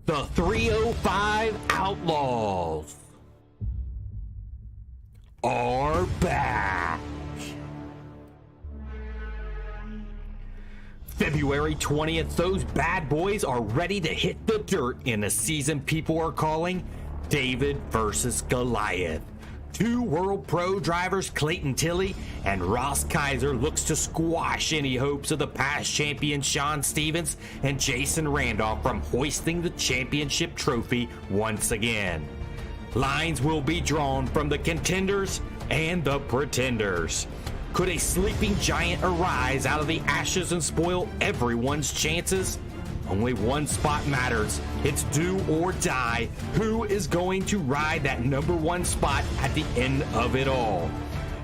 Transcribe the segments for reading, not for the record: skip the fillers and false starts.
The 305 Outlaws are back. February 20th, those bad boys are ready to hit the dirt in a season people are calling David versus Goliath. Two World Pro drivers, Clayton Tilley and Ross Kieser, looks to squash any hopes of the past champion Sean Stevens and Jason Randolph from hoisting the championship trophy once again. Lines will be drawn from the contenders and the pretenders. Could a sleeping giant arise out of the ashes and spoil everyone's chances? Only one spot matters. It's do or die. Who is going to ride that number one spot at the end of it all?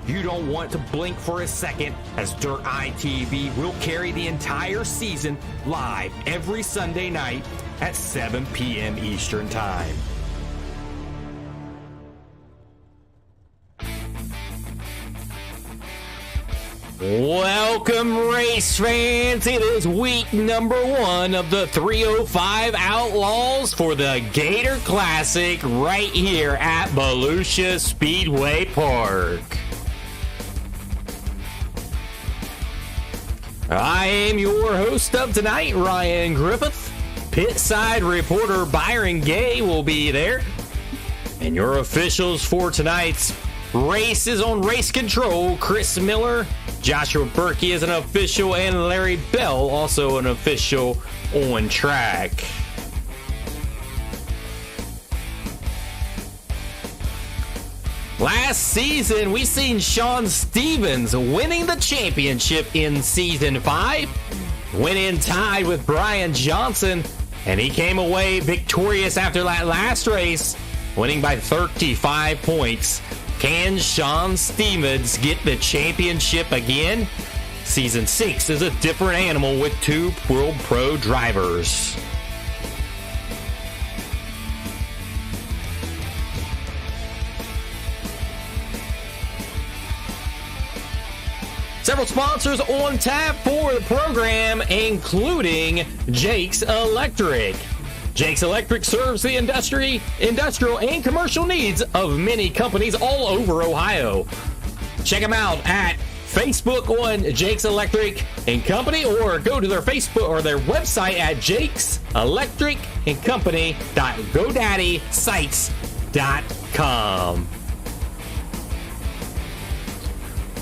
You don't want to blink for a second, as Dirt Eye TV will carry the entire season live every Sunday night at 7 p.m. Eastern Time. Welcome, race fans. It is week number 1 of the 305 Outlaws for the Gator Classic right here at Volusia Speedway Park. I am your host of tonight, Ryan Griffith. Pitside reporter Byron Gay will be there. And your officials for tonight's race is on race control, Chris Miller, Joshua Berkey is an official, and Larry Bell also an official on track. Last season, we seen Sean Stevens winning the championship in Season 5, went in tied with Brian Johnson, and he came away victorious after that last race, winning by 35 points. Can Sean Stevens get the championship again? Season 6 is a different animal with two World Pro drivers. Several sponsors on tap for the program, including Jake's Electric. Jake's Electric serves the industrial and commercial needs of many companies all over Ohio. Check them out at Facebook on Jake's Electric and Company, or go to their Facebook or their website at jakeselectric.godaddysites.com.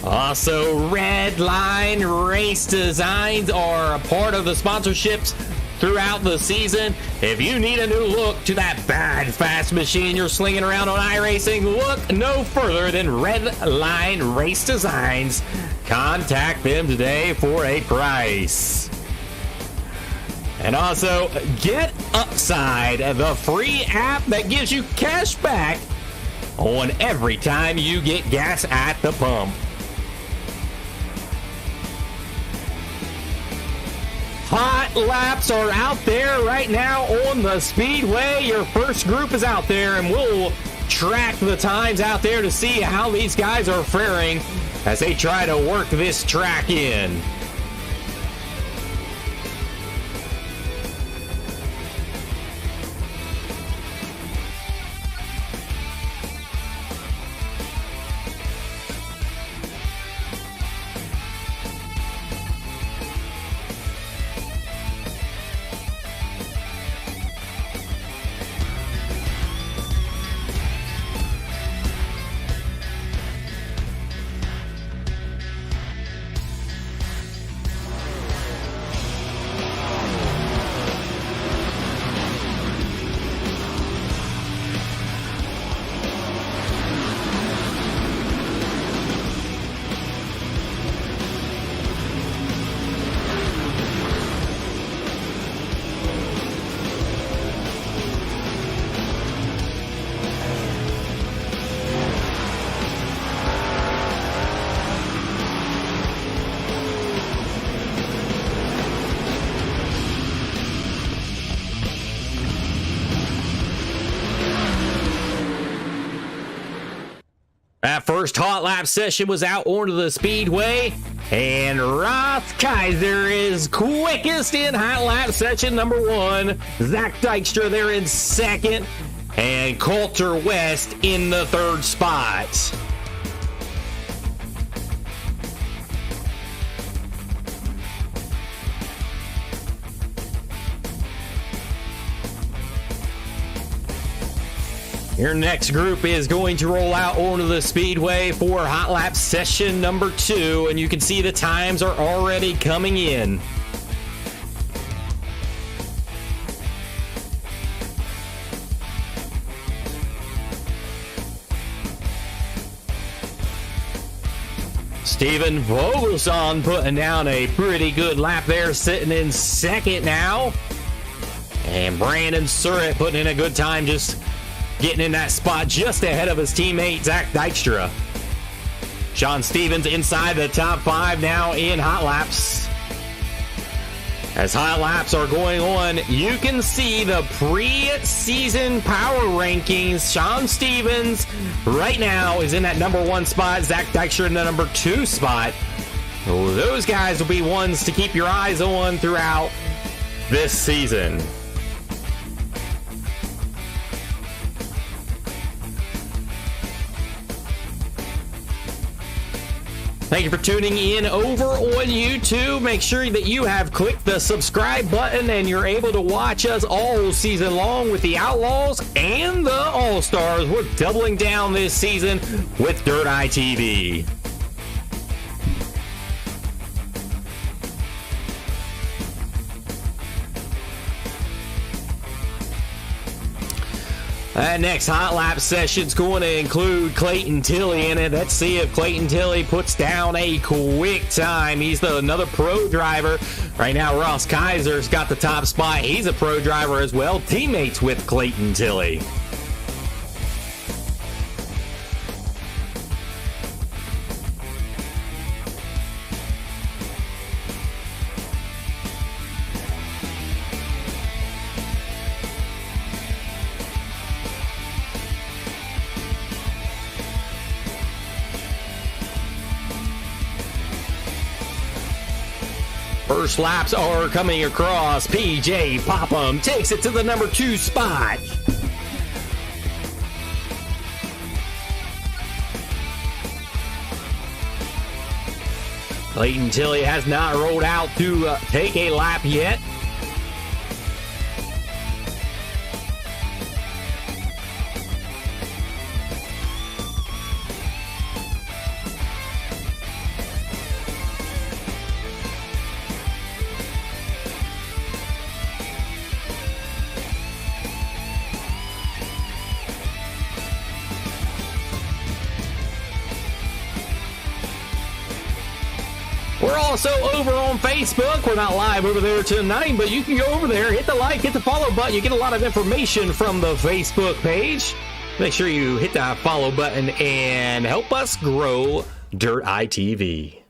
Also, Red Line Race Designs are a part of the sponsorships throughout the season. If you need a new look to that bad fast machine you're slinging around on iRacing, look no further than Red Line Race Designs. Contact them today for a price. And also, Get Upside, the free app that gives you cash back on every time you get gas at the pump. Hot laps are out there right now on the Speedway. Your first group is out there, and we'll track the times out there to see how these guys are faring as they try to work this track in. That first hot lap session was out onto the speedway, and Ross Kieser is quickest in hot lap session number 1. Zach Dykstra there in second, and Coulter West in the 3rd spot. Your next group is going to roll out onto the speedway for hot lap session number 2, and you can see the times are already coming in. Steven Vogelsson putting down a pretty good lap there, sitting in second now. And Brandon Surratt putting in a good time, just getting in that spot just ahead of his teammate, Zach Dykstra. Sean Stevens inside the top 5 now in hot laps. As hot laps are going on, you can see the pre-season power rankings. Sean Stevens right now is in that number 1 spot. Zach Dykstra in the number 2 spot. Those guys will be ones to keep your eyes on throughout this season. Thank you for tuning in over on YouTube. Make sure that you have clicked the subscribe button and you're able to watch us all season long with the Outlaws and the All-Stars. We're doubling down this season with Dirt Eye TV. That next hot lap session's going to include Clayton Tilley in it. Let's see if Clayton Tilley puts down a quick time. He's another pro driver. Right now, Ross Kieser's got the top spot. He's a pro driver as well, teammates with Clayton Tilley. First laps are coming across. PJ Popham takes it to the number 2 spot. Clayton Tilley has not rolled out to take a lap yet. We're also over on Facebook. We're not live over there tonight, but you can go over there, hit the like, hit the follow button. You get a lot of information from the Facebook page. Make sure you hit that follow button and help us grow Dirt Eye TV.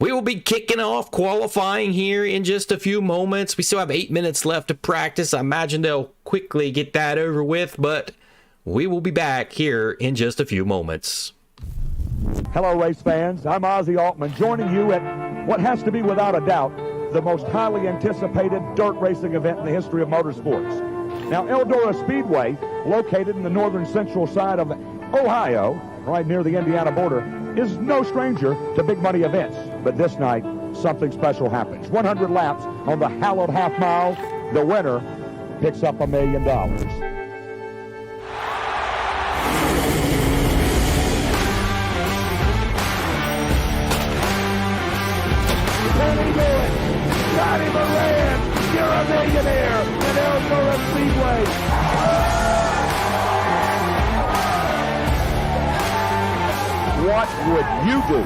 We will be kicking off qualifying here in just a few moments. We still have 8 minutes left to practice. I imagine they'll quickly get that over with, but we will be back here in just a few moments. Hello, race fans. I'm Ozzy Altman, joining you at what has to be, without a doubt, the most highly anticipated dirt racing event in the history of motorsports. Now, Eldora Speedway, located in the northern central side of Ohio, right near the Indiana border, is no stranger to big money events. But this night, something special happens. 100 laps on the hallowed half mile. The winner picks up $1 million. Johnny Moran, you're a millionaire at Eldora Speedway. What would you do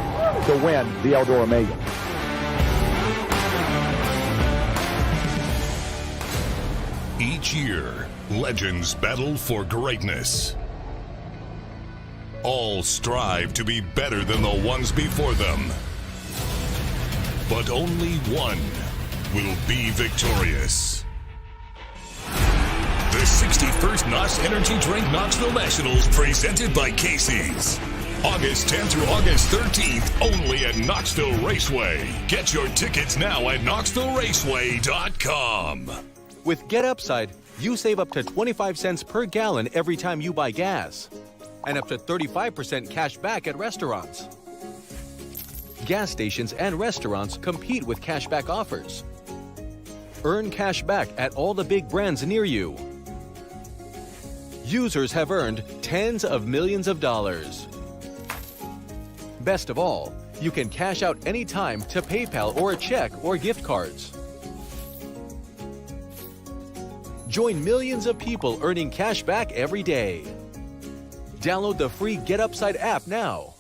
to win the Eldora Million? Each year, legends battle for greatness. All strive to be better than the ones before them. But only one will be victorious. The 65 first NOS Energy Drink Knoxville Nationals presented by Casey's. August 10th through August 13th, only at Knoxville Raceway. Get your tickets now at knoxvilleRaceway.com. With Get Upside, you save up to 25 cents per gallon every time you buy gas, and up to 35% cash back at restaurants. Gas stations and restaurants compete with cashback offers. Earn cash back at all the big brands near you. Users have earned tens of millions of dollars. Best of all, you can cash out anytime to PayPal or a check or gift cards. Join millions of people earning cash back every day. Download the free Get Upside app now.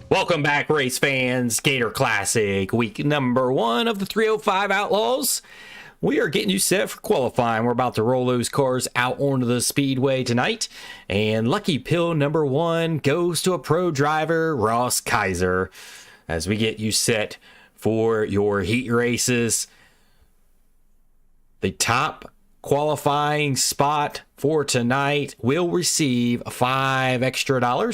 Welcome back, race fans. Gator Classic, week number 1 of the 305 Outlaws. We are getting you set for qualifying. We're about to roll those cars out onto the speedway tonight. And lucky pill number 1 goes to a pro driver, Ross Kieser, as we get you set for your heat races. The top qualifying spot for tonight will receive $5 extra,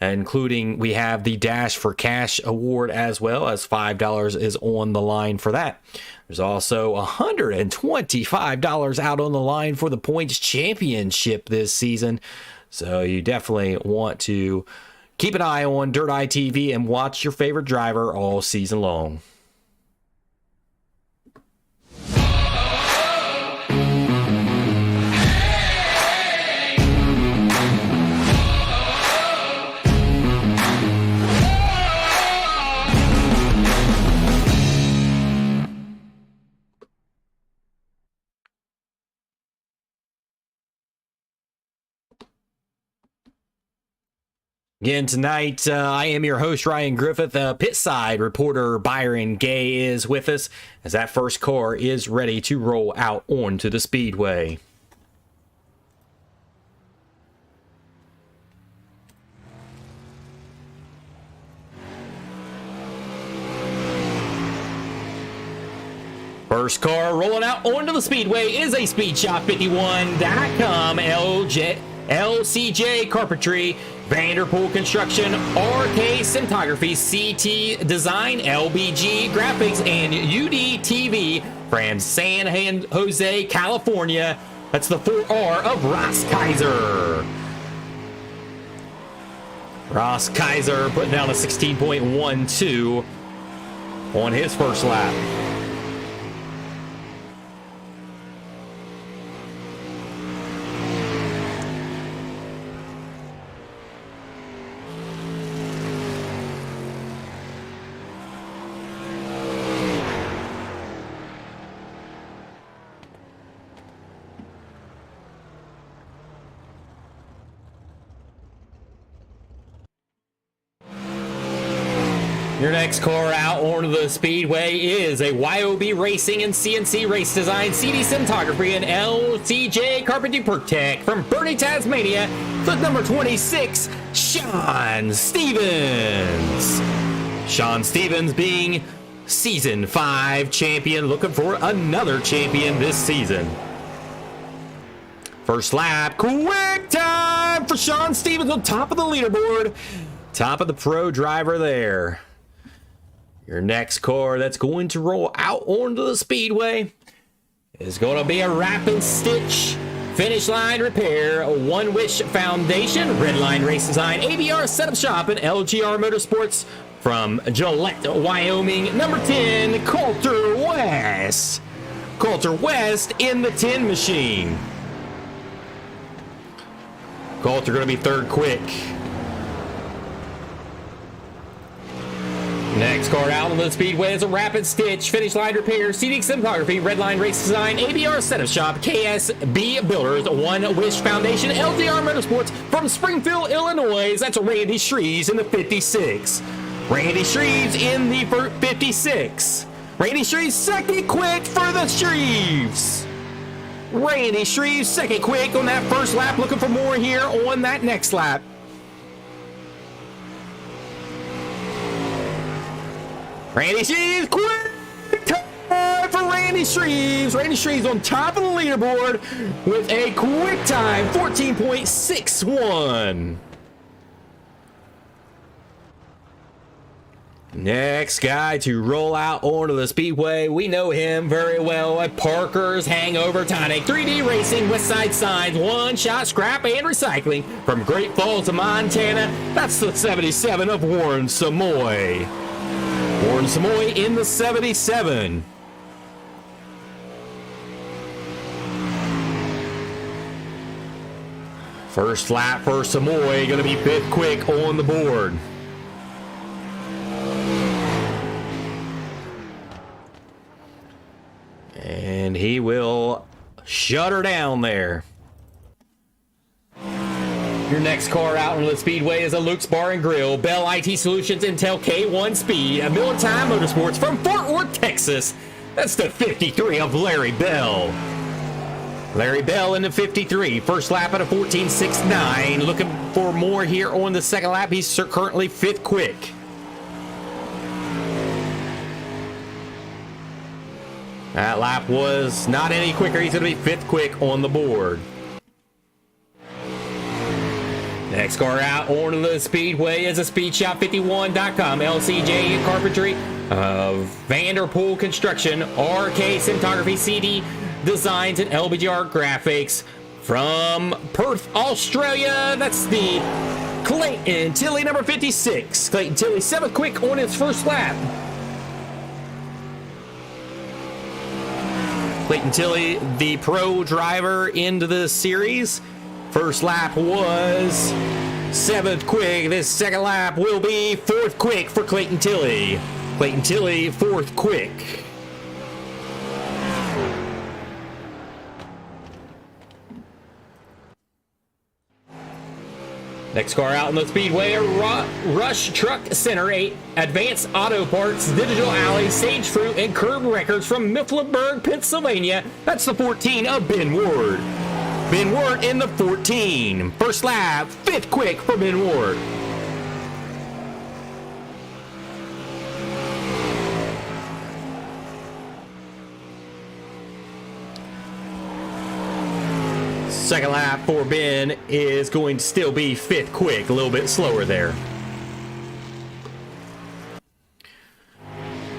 including we have the Dash for Cash award as well, as $5 is on the line for that. There's also $125 out on the line for the points championship this season. So you definitely want to keep an eye on Dirt Eye TV and watch your favorite driver all season long. Again tonight, I am your host, Ryan Griffith. Pit side reporter Byron Gay is with us as that first car is ready to roll out onto the speedway. First car rolling out onto the speedway is a SpeedShop51.com LCJ Carpentry, Vanderpool Construction, RK Cinematography, CT Design, LBG Graphics, and UDTV from San Jose, California. That's the 4R of Ross Kieser. Ross Kieser putting down a 16.12 on his first lap. Your next car out onto the speedway is a YOB Racing and CNC Race Design, CD Cinematography, and LCJ Carpentry Perk Tech from Burnie, Tasmania. Foot number 26, Sean Stevens. Sean Stevens being Season 5 champion, looking for another champion this season. First lap, quick time for Sean Stevens on top of the leaderboard. Top of the pro driver there. Your next car that's going to roll out onto the speedway is going to be a rapid stitch finish line repair. One Wish Foundation, Red Line Race Design, ABR Setup Shop, and LGR Motorsports from Gillette, Wyoming. Number 10, Coulter West. Coulter West in the 10 machine. Coulter going to be third quick. Next car out on the Speedway is a rapid stitch, finish line repair, CD cinematography, Red Line Race Design, ABR Setup Shop, KSB Builders, One Wish Foundation, LDR Motorsports from Springfield, Illinois. That's Randy Shreves in the 56. Randy Shreves in the 56. Randy Shreves second quick for the Shreves. Randy Shreves second quick on that first lap. Looking for more here on that next lap. Randy Shreves, quick time for Randy Shreves. Randy Shreves on top of the leaderboard with a quick time, 14.61. Next guy to roll out onto the Speedway. We know him very well at Parker's Hangover Tonic, 3D Racing, Westside Signs, One Shot Scrap and Recycling from Great Falls of Montana. That's the 77 of Warren Samoy. Warren Samoy in the 77. First lap for Samoy, going to be fifth quick on the board. And he will shut her down there. Your next car out on the Speedway is a Luke's Bar and Grill, Bell IT Solutions, Intel K1 Speed, a Militime Motorsports from Fort Worth, Texas. That's the 53 of Larry Bell. Larry Bell in the 53. First lap at a 14.69. Looking for more here on the second lap. He's currently fifth quick. That lap was not any quicker. He's going to be fifth quick on the board. Next car out on the Speedway is a SpeedShop51.com, LCJ Carpentry, Vanderpool Construction, RK Cinematography, CD Designs, and LBGR Graphics from Perth, Australia. That's the Clayton Tilley number 56. Clayton Tilley, seventh quick on his first lap. Clayton Tilley, the pro driver into the series. First lap was seventh quick. This second lap will be fourth quick for Clayton Tilley. Clayton Tilley, fourth quick. Next car out in the Speedway, Rush Truck Center, 8 Advanced Auto Parts, Digital Alley, Sage Fruit, and Curb Records from Mifflinburg, Pennsylvania. That's the 14 of Ben Ward. Ben Ward in the 14. First lap, fifth quick for Ben Ward. Second lap for Ben is going to still be fifth quick, a little bit slower there.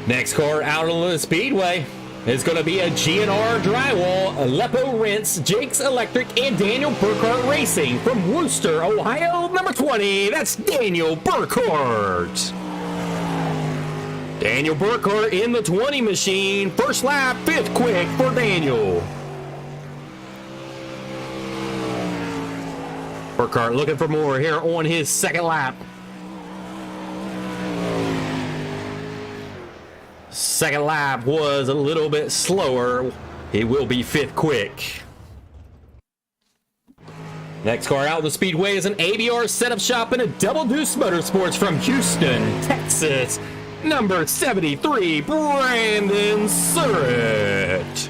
Next car out on the Speedway is going to be a GNR Drywall, Aleppo Rents, Jake's Electric, and Daniel Burkhart Racing from Wooster, Ohio, number 20. That's Daniel Burkhart. Daniel Burkhart in the 20 machine. First lap, fifth quick for Daniel. Burkhart looking for more here on his second lap. Second lap was a little bit slower. He will be fifth quick. Next car out of the Speedway is an ABR Setup Shop and a Double Deuce Motorsports from Houston, Texas. Number 73, Brandon Surratt.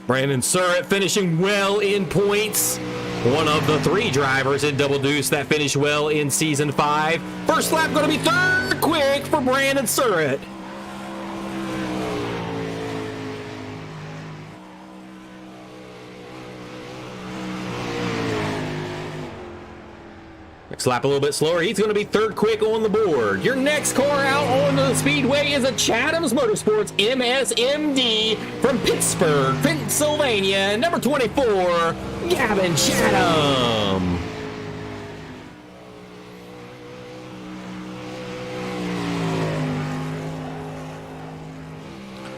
Brandon Surratt finishing well in points. One of the 3 drivers in Double Deuce that finished well in Season 5. First lap going to be third quick for Brandon Surratt. Next lap a little bit slower. He's going to be third quick on the board. Your next car out on the speedway is a Chatham's Motorsports MSMD from Pittsburgh, Pennsylvania. Number 24, Gavin Chatham.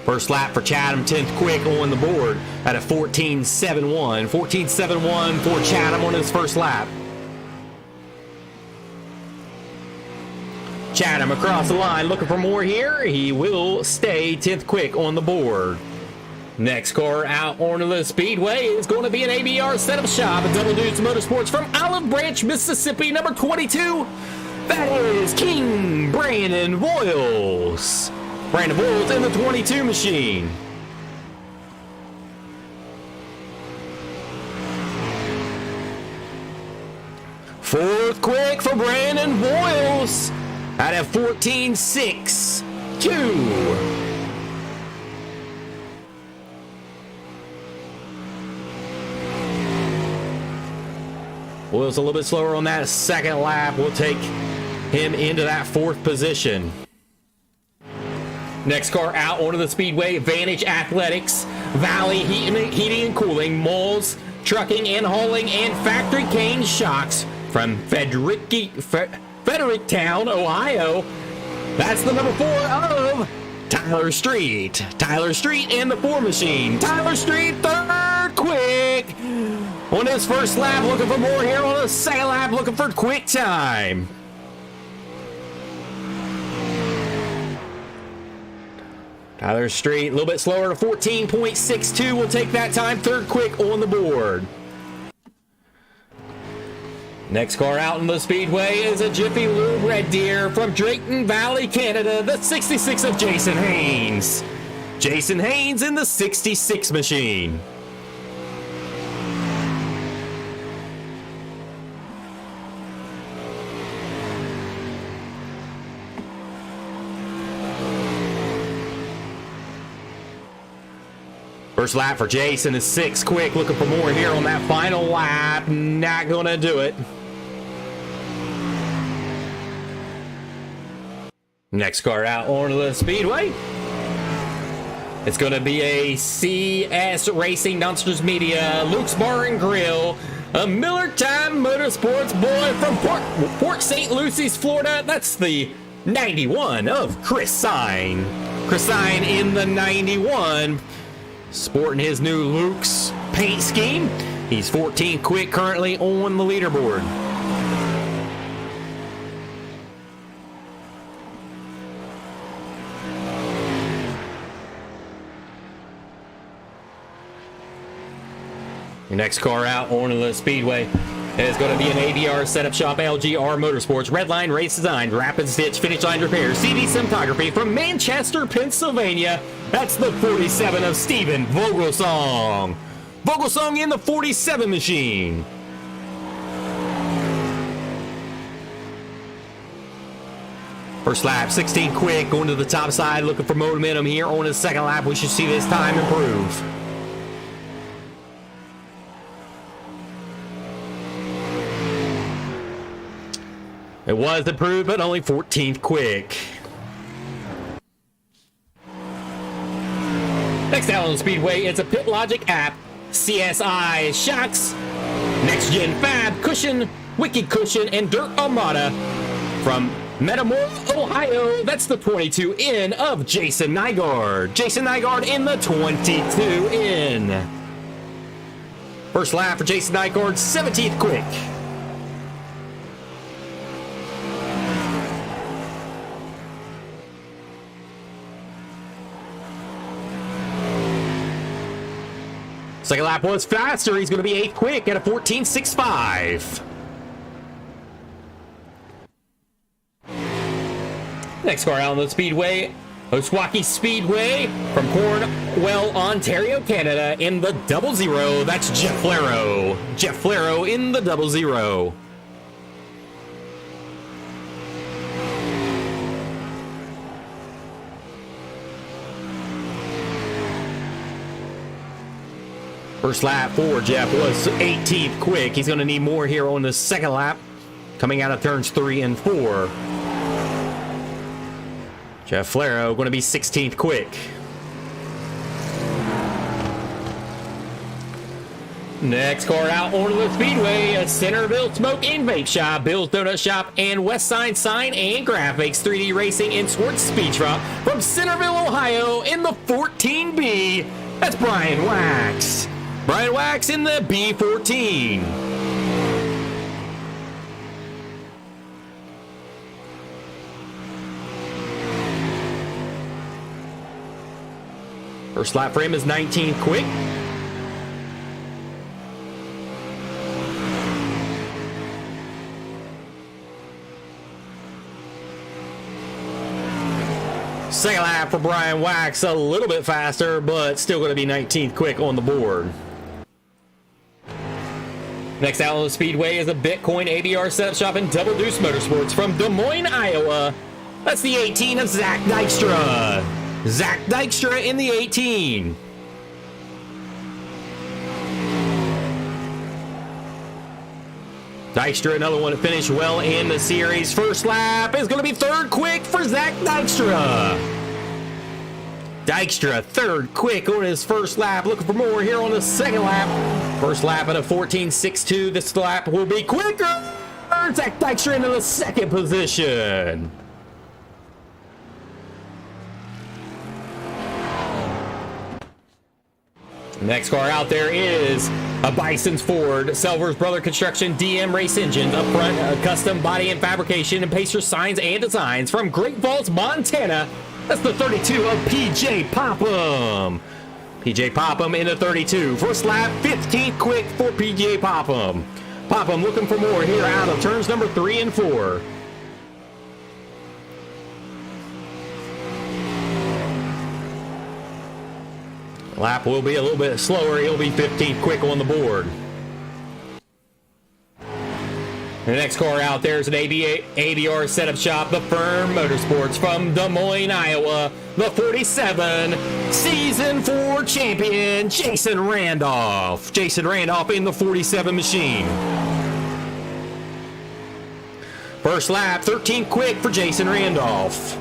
First lap for Chatham, 10th quick on the board at a 14.71. 14.71 for Chatham on his first lap. Chatham across the line, looking for more here. He will stay 10th quick on the board. Next car out onto the speedway is going to be an ABR setup shop at Double Deuce Motorsports from Olive Branch, Mississippi, number 22. That is King Brandon Voiles. Brandon Voiles in the 22 machine. Fourth quick for Brandon Voiles at a 14.62. Will's a little bit slower on that second lap. We'll take him into that fourth position. Next car out onto the speedway, Vantage Athletics, Valley Heating and Cooling, Moles Trucking and Hauling, and Factory Cane Shocks from Fredericktown, Ohio. That's the number 4 of Tyler Street. Tyler Street in the 4 machine. Tyler Street, third quick. On his first lap, looking for more here. On his second lap, looking for quick time. Tyler Street, a little bit slower to 14.62. We'll take that time. Third quick on the board. Next car out in the speedway is a Jiffy Lube Red Deer from Drayton Valley, Canada. The 66 of Jason Haynes. Jason Haynes in the 66 machine. First lap for Jason is 6 quick. Looking for more here on that final lap. Not going to do it. Next car out onto the speedway. It's going to be a CS Racing Dumpsters Media, Luke's Bar and Grill, a Miller Time Motorsports boy from Port St. Lucie, Florida. That's the 91 of Chris Sine. Chris Sine in the 91. Sporting his new Luke's paint scheme. He's 14 quick currently on the leaderboard. Your next car out onto the speedway is going to be an ABR setup shop, LGR Motorsports, Redline Race Design, Rapid Stitch, Finish Line Repair, CD Cinematography from Manchester, Pennsylvania. That's the 47 of Steven Vogelsong. Vogelsong in the 47 machine. First lap, 16 quick, going to the top side, looking for momentum here on his second lap. We should see this time improve. It was improved, but only 14th quick. Next out on the speedway, it's a Pit Logic app, CSI Shocks, Next Gen Fab, Cushion, Wicked Cushion, and Dirt Armada from Metamora, Ohio. That's the 22 in of Jason Nygaard. Jason Nygaard in the 22 in. First lap for Jason Nygaard, 17th quick. Second lap was faster. He's going to be 8th quick at a 14.65. Next car out on the speedway, Oshwaukee Speedway from Cornwall, Ontario, Canada in the 00. That's Jeff Flaro. Jeff Flaro in the 00. First lap for Jeff was 18th quick. He's going to need more here on the second lap. coming out of turns 3 and 4. Jeff Flaro going to be 16th quick. Next car out onto the speedway, a Centerville Smoke and Vape Shop, Bill's Donut Shop, and Westside Sign and Graphics, 3D Racing, and Sports Speed Shop from Centerville, Ohio, in the 14B. That's Brian Wax. Brian Wax in the B14. First lap for him is 19th quick. Second lap for Brian Wax, a little bit faster, but still going to be 19th quick on the board. Next out on the speedway is a Bitcoin ABR setup shop and Double Deuce Motorsports from Des Moines, Iowa. That's the 18 of Zach Dykstra. Zach Dykstra in the 18. Dykstra, another one to finish well in the series. First lap is going to be third quick for Zach Dykstra. Dykstra, third quick on his first lap. Looking for more here on the second lap. First lap at a 14.62. This lap will be quicker. Zach Dykstra into the second position. Next car out there is a Bison's Ford, Selvers Brother Construction, DM Race Engines, up front, custom body and fabrication, and Pacer Signs and Designs from Great Falls, Montana. That's the 32 of PJ Popham. PJ Popham in the 32. First lap, 15th quick for PJ Popham. Popham looking for more here out of turns number 3 and 4. Lap will be a little bit slower. He'll be 15th quick on the board. The next car out there is an ABR setup shop, the Firm Motorsports from Des Moines, Iowa. The 47 Season 4 champion, Jason Randolph. Jason Randolph in the 47 machine. First lap, 13th quick for Jason Randolph.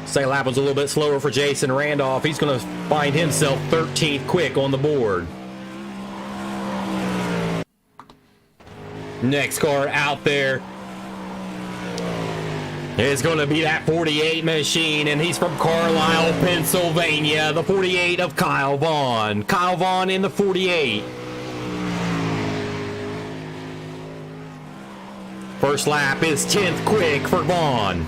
Second lap was a little bit slower for Jason Randolph. He's going to find himself 13th quick on the board. Next car out there is going to be that 48 machine, and he's from Carlisle, Pennsylvania. The 48 of Kyle Vaughn. Kyle Vaughn in the 48. First lap is 10th quick for Vaughn.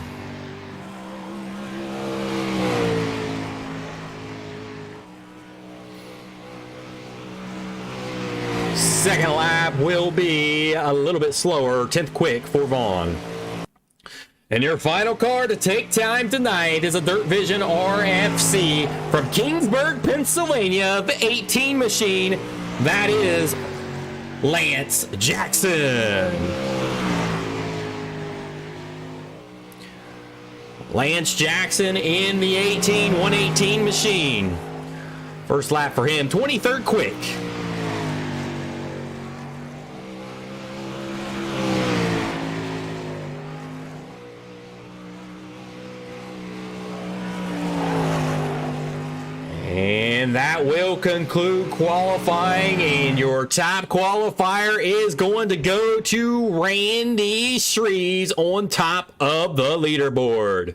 Second lap will be a little bit slower, 10th quick for Vaughn. And your final car to take time tonight is a Dirt Vision RFC from Kingsburg, Pennsylvania, the 18 machine. That is Lance Jackson. Lance Jackson in the 118 machine. First lap for him, 23rd quick. And that will conclude qualifying, and your top qualifier is going to go to Randy Shrees on top of the leaderboard.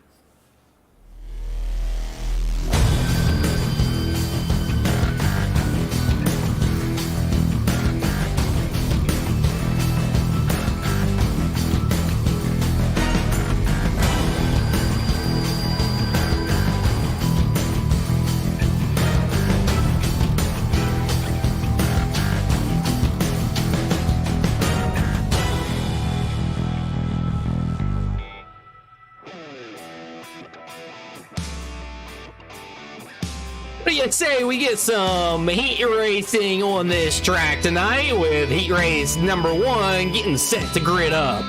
What do you say we get some heat racing on this track tonight with heat race number 1 getting set to grid up?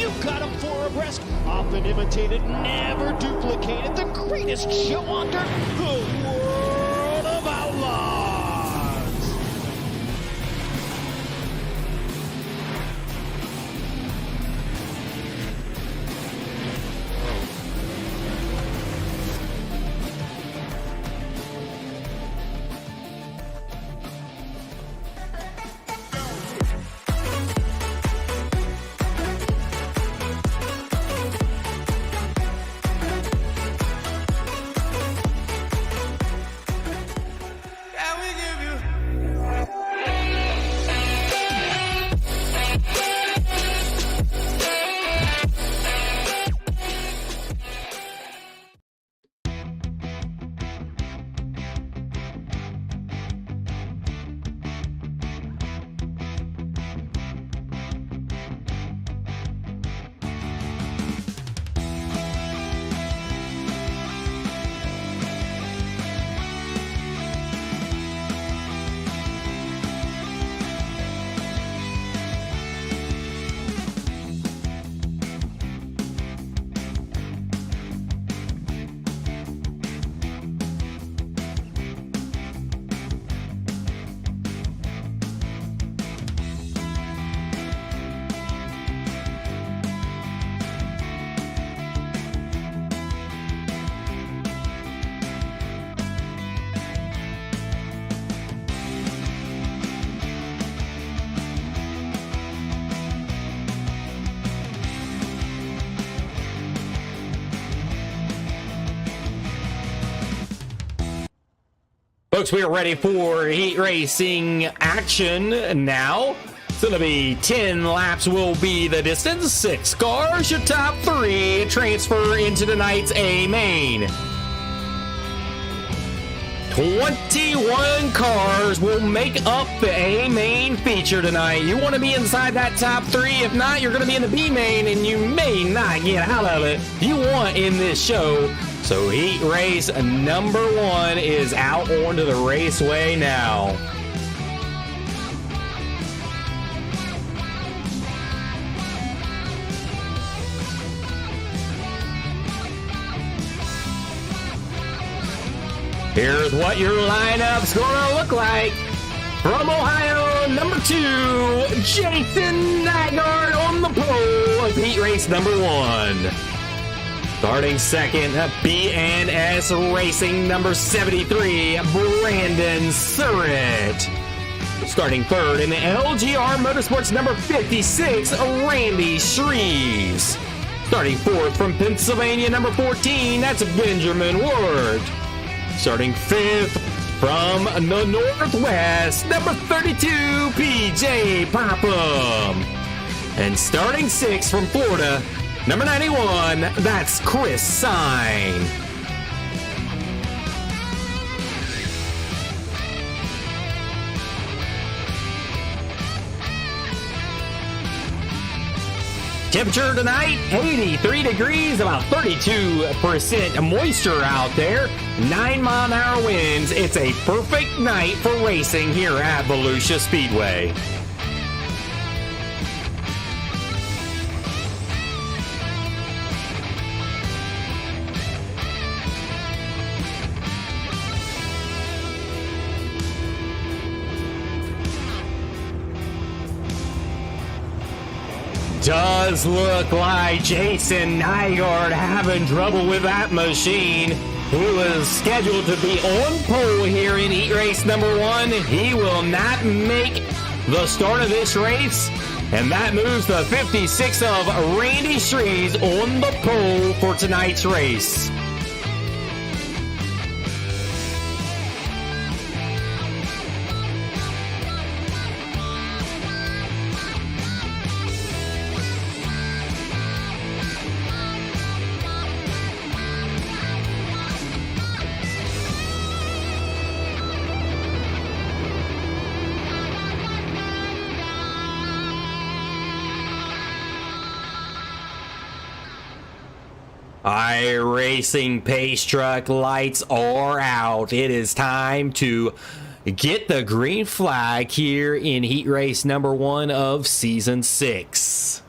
You've got them four abreast, often imitated, never duplicated. The greatest show on dirt, the World of Outlaws. Folks, we are ready for heat racing action now. It's going to be 10 laps will be the distance. 6 cars, your top 3 transfer into tonight's A main. 21 cars will make up the A main feature tonight. You want to be inside that top 3. If not, you're going to be in the B main and you may not get out of it. You want in this show. So heat race number 1 is out onto the raceway now. Here's what your lineup's gonna look like. From Ohio, number 2, Jason Randolph on the pole of heat race number 1. Starting second, BNS Racing number 73, Brandon Surratt. Starting third in the LGR Motorsports number 56, Randy Shreves. Starting fourth from Pennsylvania number 14, that's Benjamin Ward. Starting fifth from the Northwest, number 32, PJ Popham. And starting sixth from Florida, number 91, that's Chris Sine. Temperature tonight, 83 degrees, about 32% moisture out there, 9-mile-an-hour winds. It's a perfect night for racing here at Volusia Speedway. Does look like Jason Nygaard having trouble with that machine. Who is scheduled to be on pole here in heat race number 1. He will not make the start of this race. And that moves the 56 of Randy Shreves on the pole for tonight's race. iRacing Pace Truck lights are out. It is time to get the green flag here in heat race number 1 of season 6.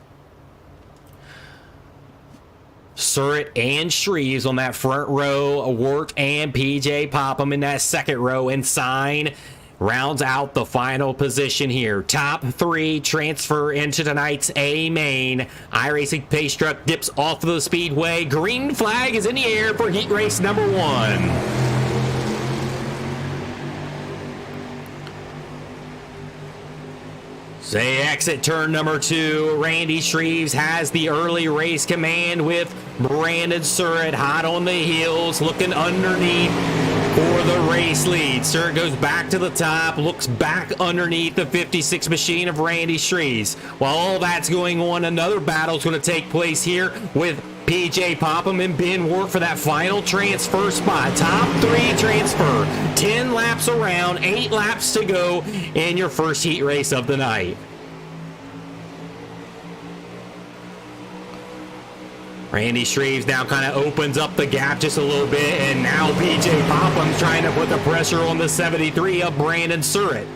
Surratt and Shreves on that front row. Wirt and PJ Popham in that second row. And Sign rounds out the final position here. Top 3 transfer into tonight's A main. iRacing pace truck dips off of the speedway. Green flag is in the air for heat race number 1. They exit turn number 2. Randy Shreves has the early race command with Brandon Surratt hot on the heels, looking underneath for the race lead. Surratt goes back to the top, looks back underneath the 56 machine of Randy Shreves. While all that's going on, another battle is going to take place here with PJ Popham and Ben Wirt for that final transfer spot. Top 3 transfer. 10 laps around, 8 laps to go in your first heat race of the night. Randy Shreves now kind of opens up the gap just a little bit, and now PJ Popham's trying to put the pressure on the 73 of Brandon Surratt.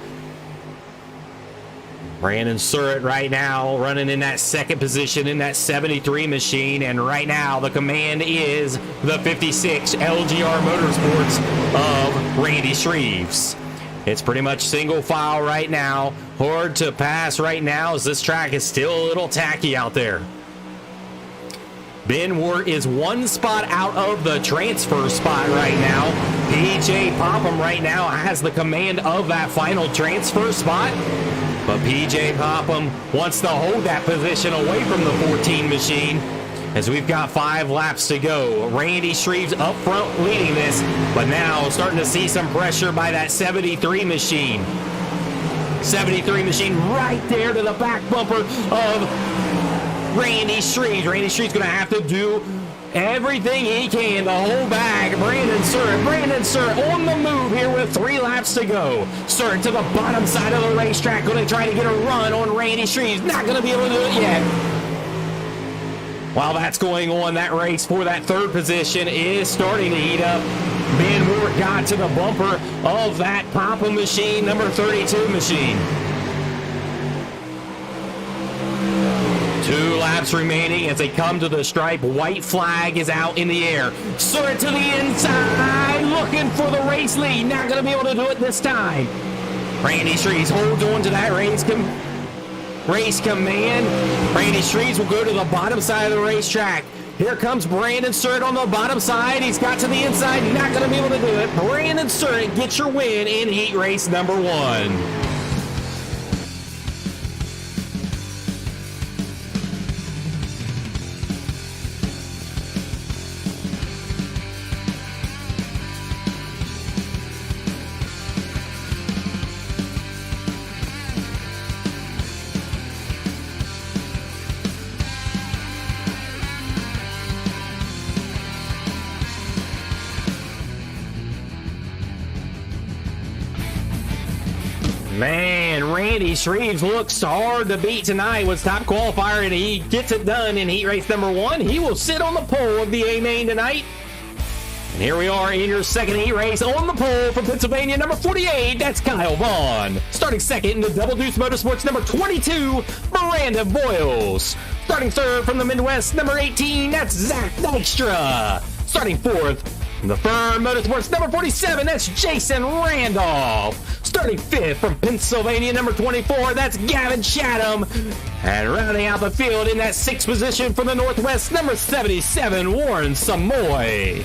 Brandon Surratt right now running in that second position in that 73 machine, and right now the command is the 56 LGR Motorsports of Randy Shreves. It's pretty much single file right now. Hard to pass right now as this track is still a little tacky out there. Ben Wirt is 1 spot out of the transfer spot right now. PJ Popham right now has the command of that final transfer spot. But PJ Popham wants to hold that position away from the 14 machine as we've got 5 laps to go. Randy Shreves up front leading this, but now starting to see some pressure by that 73 machine. 73 machine right there to the back bumper of Randy Shreves. Randy Shreves going to have to do everything he can to hold back Brandon Surratt on the move here with 3 laps to go. Surratt to the bottom side of the racetrack, going to try to get a run on Randy Shreves. Not going to be able to do it yet. While that's going on, that race for that 3rd position is starting to heat up. Ben Wirt got to the bumper of that Popham machine, number 32 machine. 2 laps remaining as they come to the stripe. White flag is out in the air. Surratt to the inside, looking for the race lead. Not going to be able to do it this time. Randy Shreves holds on to that race command. Randy Shreves will go to the bottom side of the racetrack. Here comes Brandon Surratt on the bottom side. He's got to the inside. Not going to be able to do it. Brandon Surratt gets your win in heat race number 1. Man, Randy Shreves looks hard to beat tonight. Was top qualifier, and he gets it done in heat race number 1. He will sit on the pole of the A main tonight. And here we are in your second heat race on the pole from Pennsylvania, number 48. That's Kyle Vaughn. Starting second in the Double Deuce Motorsports, number 22, Miranda Boyles. Starting third from the Midwest, number 18. That's Zach Dykstra. Starting fourth from the Fern Motorsports, number 47, that's Jason Randolph. Starting fifth from Pennsylvania, number 24, that's Gavin Chatham. And rounding out the field in that 6th position from the Northwest, number 77, Warren Samoy.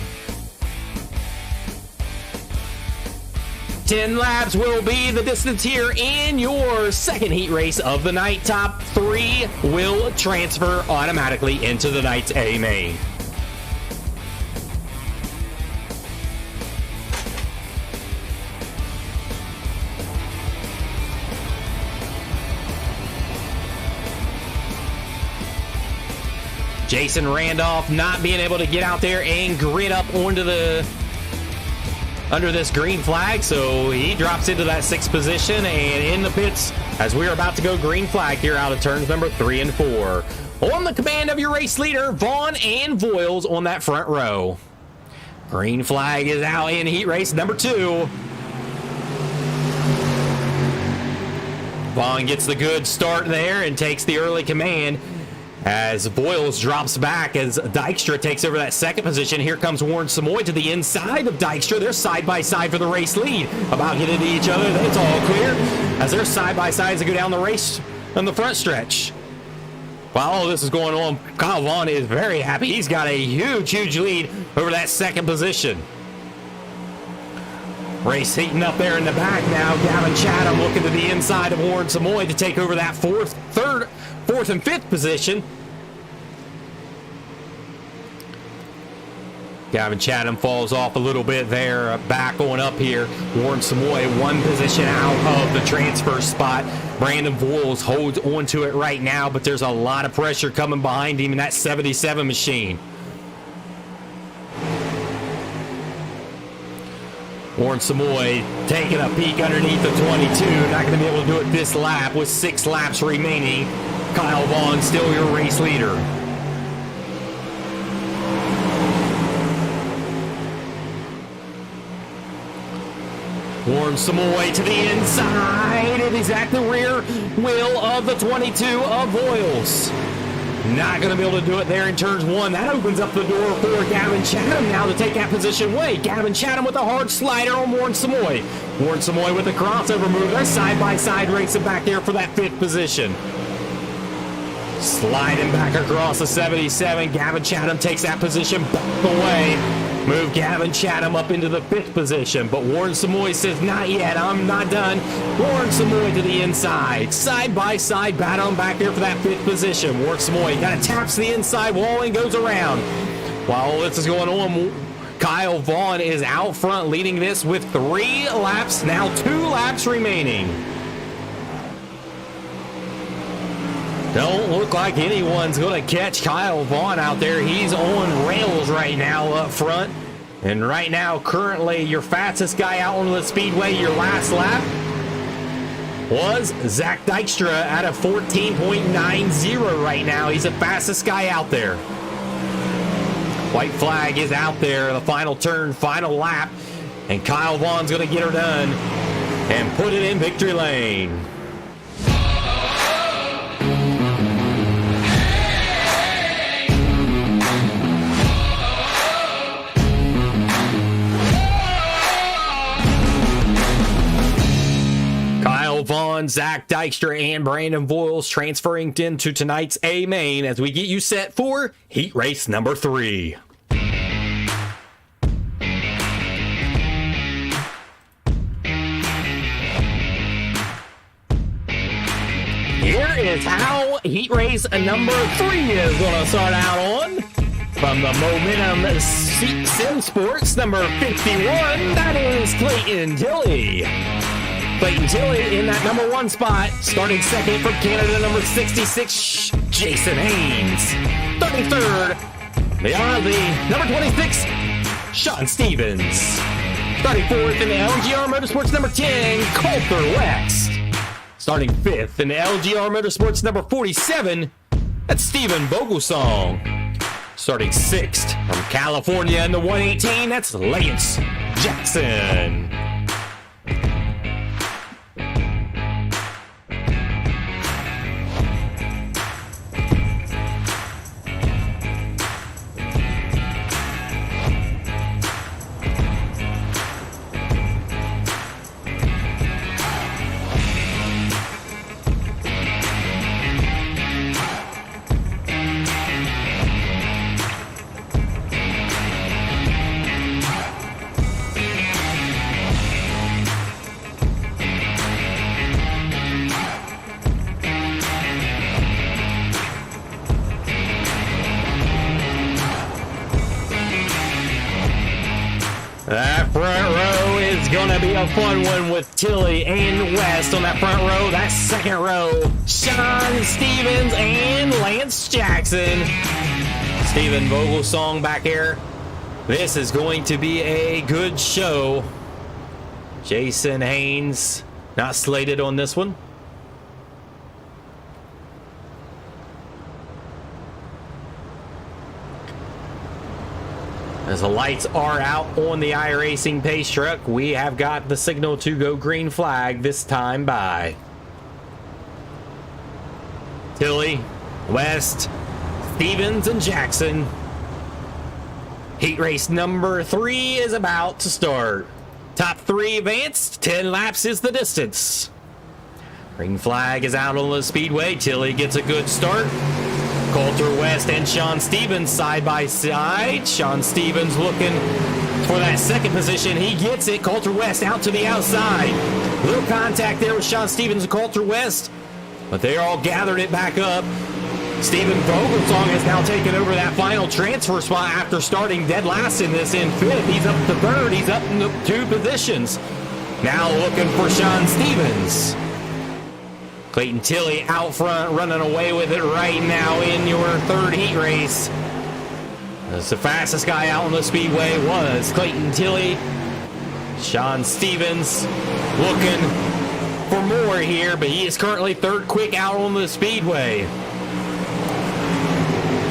10 laps will be the distance here in your second heat race of the night. Top 3 will transfer automatically into the night's A main. Jason Randolph not being able to get out there and grid up onto the under this green flag, so he drops into that 6th position and in the pits as we're about to go green flag here out of turns number 3 and 4. On the command of your race leader, Vaughn and Voiles on that front row. Green flag is out in heat race number 2. Vaughn gets the good start there and takes the early command. As Boyles drops back as Dykstra takes over that second position. Here comes Warren Samoy to the inside of Dykstra. They're side by side for the race lead. About hitting to each other. It's all clear as they're side by side as they go down the race on the front stretch. While all this is going on, Kyle Vaughn is very happy. He's got a huge lead over that second position. Race heating up there in the back now. Gavin Chatham looking to the inside of Warren Samoy to take over that fourth and fifth position. Gavin Chatham falls off a little bit there, back on up here. Warren Samoy one position out of the transfer spot. Brandon Voiles holds onto it right now, but there's a lot of pressure coming behind him in that 77 machine. Warren Samoy taking a peek underneath the 22. Not going to be able to do it this lap with 6 laps remaining. Kyle Vaughn still your race leader. Warren Samoy to the inside. It is at the rear wheel of the 22 of Voiles. Not going to be able to do it there in turns 1. That opens up the door for Gavin Chatham now to take that position away. Gavin Chatham with a hard slider on Warren Samoy. Warren Samoy with a crossover move. They're side by side racing back there for that 5th position. Sliding back across the 77. Gavin Chatham takes that position back away. Move Gavin Chatham up into the 5th position, but Warren Samoy says, not yet, I'm not done. Warren Samoy to the inside. Side by side battling back there for that 5th position. Warren Samoy kind of taps the inside wall and goes around. While all this is going on, Kyle Vaughn is out front leading this with 3 laps, now 2 laps remaining. Don't look like anyone's going to catch Kyle Vaughn out there. He's on rails right now up front. And right now, currently, your fastest guy out on the speedway, your last lap, was Zach Dykstra at a 14.90 right now. He's the fastest guy out there. White flag is out there. The final turn, final lap. And Kyle Vaughn's going to get her done and put it in victory lane. Vaughn, Zach Dykstra, and Brandon Voiles transferring into tonight's A main as we get you set for heat race number 3. Here is how heat race number 3 is going to start out on. From the Momentum Sim Sports number 51, that is Clayton Tilley. Clayton Tilley in that number 1 spot. Starting second from Canada, number 66, Jason Haynes. Starting third, the number 26, Sean Stevens. Starting fourth in the LGR Motorsports number 10, Coulter West. Starting fifth in the LGR Motorsports number 47, that's Stephen Vogelsong. Starting sixth from California in the 118, that's Lance Jackson. That front row is going to be a fun one with Tilley and West on that front row. That second row, Sean Stevens and Lance Jackson. Stephen Vogelsong back here. This is going to be a good show. Jason Haynes not slated on this one. As the lights are out on the iRacing pace truck, we have got the signal to go green flag this time by Tilley, West, Stevens and Jackson. Heat race number 3 is about to start. Top 3 advanced, 10 laps is the distance. Green flag is out on the speedway. Tilley gets a good start. Coulter West and Sean Stevens side by side. Sean Stevens looking for that second position. He gets it. Coulter West out to the outside. Little contact there with Sean Stevens and Coulter West, but they all gathered it back up. Steven Vogelsong has now taken over that final transfer spot after starting dead last in this in 5th. He's up to 3rd. He's up in the 2 positions. Now looking for Sean Stevens. Clayton Tilley out front, running away with it right now in your 3rd heat race. As the fastest guy out on the speedway was Clayton Tilley. Sean Stevens looking for more here, but he is currently 3rd quick out on the speedway.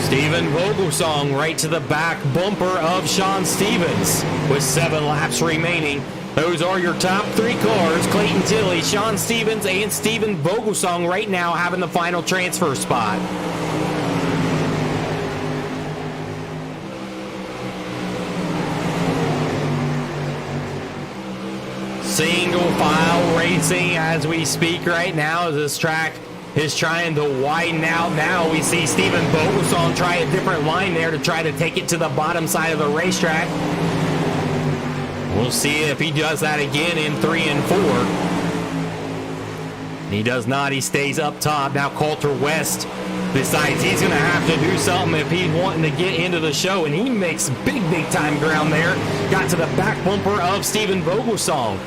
Steven Vogelsong right to the back bumper of Sean Stevens with 7 laps remaining. Those are your top 3 cars. Clayton Tilley, Sean Stevens, and Steven Vogelsong right now having the final transfer spot. Single file racing as we speak right now as this track is trying to widen out. Now we see Steven Vogelsong try a different line there to try to take it to the bottom side of the racetrack. We'll see if he does that again in 3 and 4. He does not. He stays up top. Now Coulter West decides he's going to have to do something if he's wanting to get into the show, and he makes big time ground there. Got to the back bumper of Steven Vogelsong.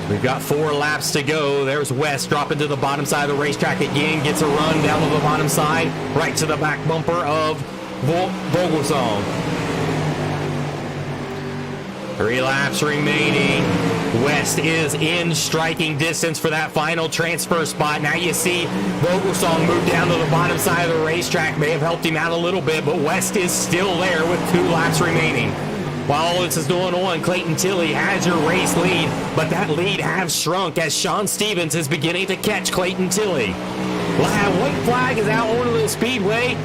We've got 4 laps to go. There's West dropping to the bottom side of the racetrack again. Gets a run down to the bottom side, right to the back bumper of Vogelsong. 3 laps remaining. West is in striking distance for that final transfer spot. Now you see Vogelsong move down to the bottom side of the racetrack. May have helped him out a little bit, but West is still there with 2 laps remaining. While all this is going on, Clayton Tilley has your race lead, but that lead has shrunk as Sean Stevens is beginning to catch Clayton Tilley. White flag is out onto the speedway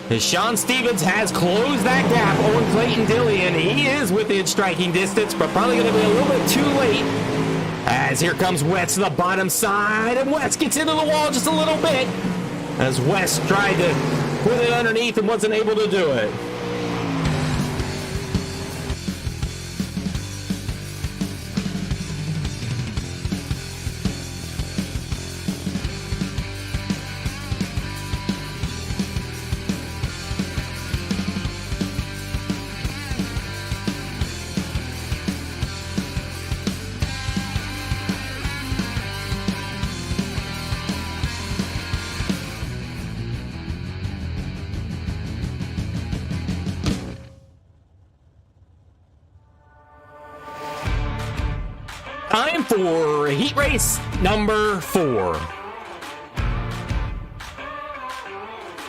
as Sean Stevens has closed that gap on Clayton Tilley, and he is within striking distance, but probably going to be a little bit too late. As here comes West to the bottom side, and West gets into the wall just a little bit as West tried to put it underneath and wasn't able to do it. Time for heat race number 4.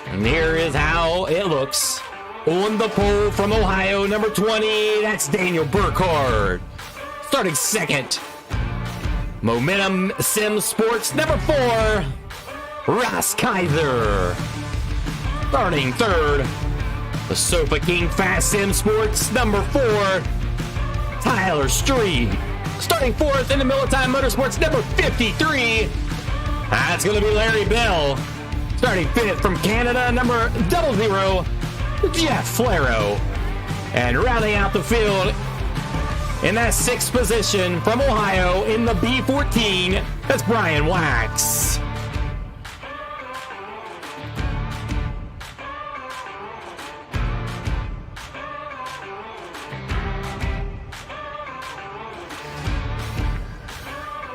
And here is how it looks. On the pole from Ohio, number 20, that's Daniel Burkhardt. Starting 2nd, Momentum Sim Sports, number 4, Ross Kieser. Starting 3rd, the Sofa King Fast Sim Sports, number 4, Tyler Street. Starting 4th in the Militime Motorsports, number 53. That's going to be Larry Bell. Starting 5th from Canada, number 00, Jeff Flero. And rounding out the field in that 6th position from Ohio in the B14, that's Brian Wax.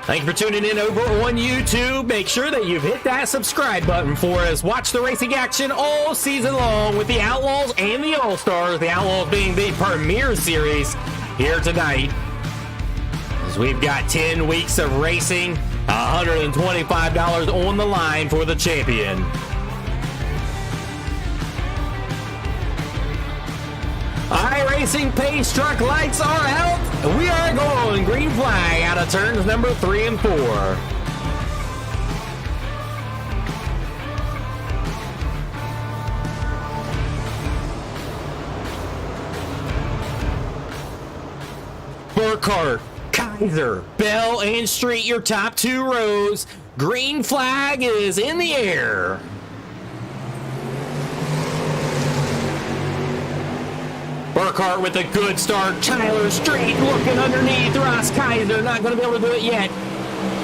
Thank you for tuning in over on YouTube. Make sure that you've hit that subscribe button for us. Watch the racing action all season long with the Outlaws and the All-Stars. The Outlaws being the premier series here tonight. As we've got 10 weeks of racing, $125 on the line for the champion. iRacing pace truck lights are out. We are going green flag out of turns number 3 and 4. Burkhart, Kieser, Bell, and Street, your top 2 rows. Green flag is in the air. Burkhart with a good start. Tyler Street looking underneath. Ross Kieser not going to be able to do it yet.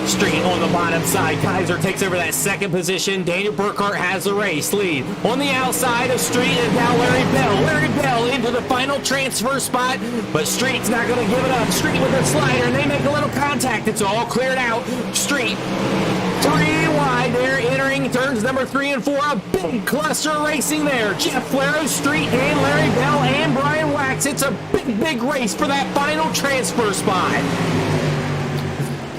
Street on the bottom side. Kieser takes over that second position. Daniel Burkhart has the race lead. On the outside of Street is now Larry Bell. Larry Bell into the final transfer spot, but Street's not going to give it up. Street with a slider, and they make a little contact. It's all cleared out. Street 3 wide there, entering turns number 3 and 4. A big cluster racing there. Jeff Flero, Street, and Larry Bell, and Brian Wax. It's a big race for that final transfer spot.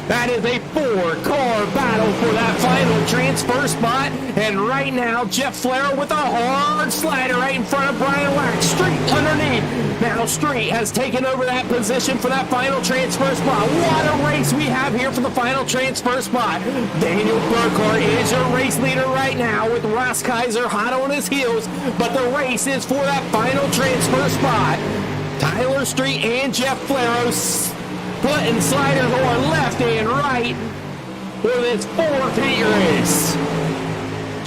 That is a 4-car battle for that final transfer spot. And right now, Jeff Flero with a hard slider right in front of Brian Wax. Street underneath. Now Street has taken over that position for that final transfer spot. What a race we have here for the final transfer spot. Daniel Burkhart is your race leader right now with Ross Kieser hot on his heels. But the race is for that final transfer spot. Tyler Street and Jeff Flero putting sliders on left and right for this 4th heat race.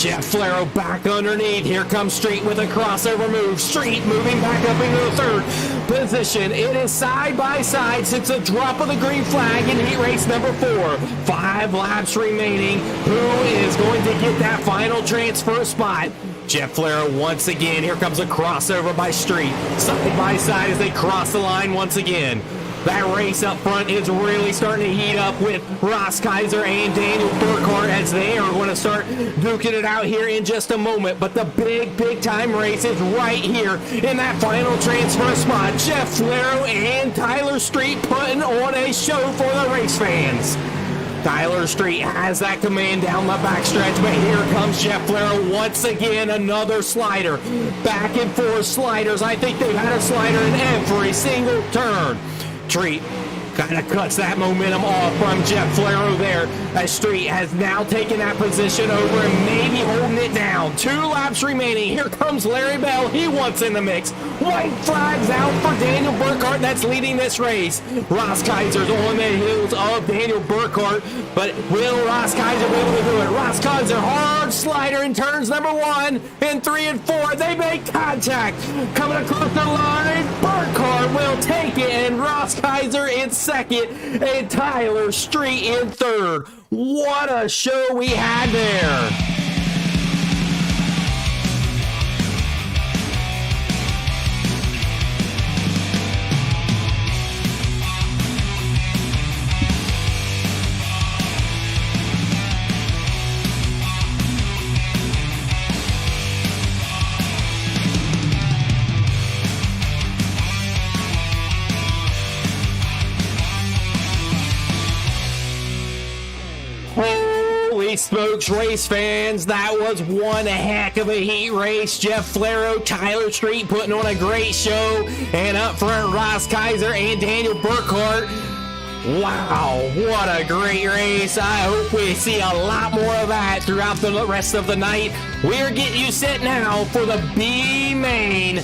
Jeff Flero back underneath. Here comes Street with a crossover move. Street moving back up into the 3rd position. It is side by side since the drop of the green flag in heat race number 4. 5 laps remaining. Who is going to get that final transfer spot? Jeff Flero once again. Here comes a crossover by Street. Side by side as they cross the line once again. That race up front is really starting to heat up with Ross Kieser and Daniel Burkhart as they are going to start duking it out here in just a moment. But the big time race is right here in that final transfer spot. Jeff Flero and Tyler Street putting on a show for the race fans. Tyler Street has that command down the backstretch, but here comes Jeff Flero once again, another slider. Back and forth sliders. I think they've had a slider in every single turn. Street kind of cuts that momentum off from Jeff Flero there as Street has now taken that position over and maybe holding it down. 2 laps remaining. Here comes Larry Bell. He wants in the mix. White flags out for Daniel Burkhart that's leading this race. Ross Kieser's on the heels of Daniel Burkhart, but will Ross Kieser be able to do it? Ross Kieser, hard slider in turns number 1 and 3 and 4. They make contact. Coming across the line, Burkhart will take it, and Ross Kieser in 2nd, and Tyler Street in 3rd. What a show we had there. 'Holy smokes, race fans, that was one heck of a heat race. Jeff Flero, Tyler Street putting on a great show, and up front, Ross Kieser and Daniel Burkhart. Wow, what a great race. I hope we see a lot more of that throughout the rest of the night. We're getting you set now for the B main.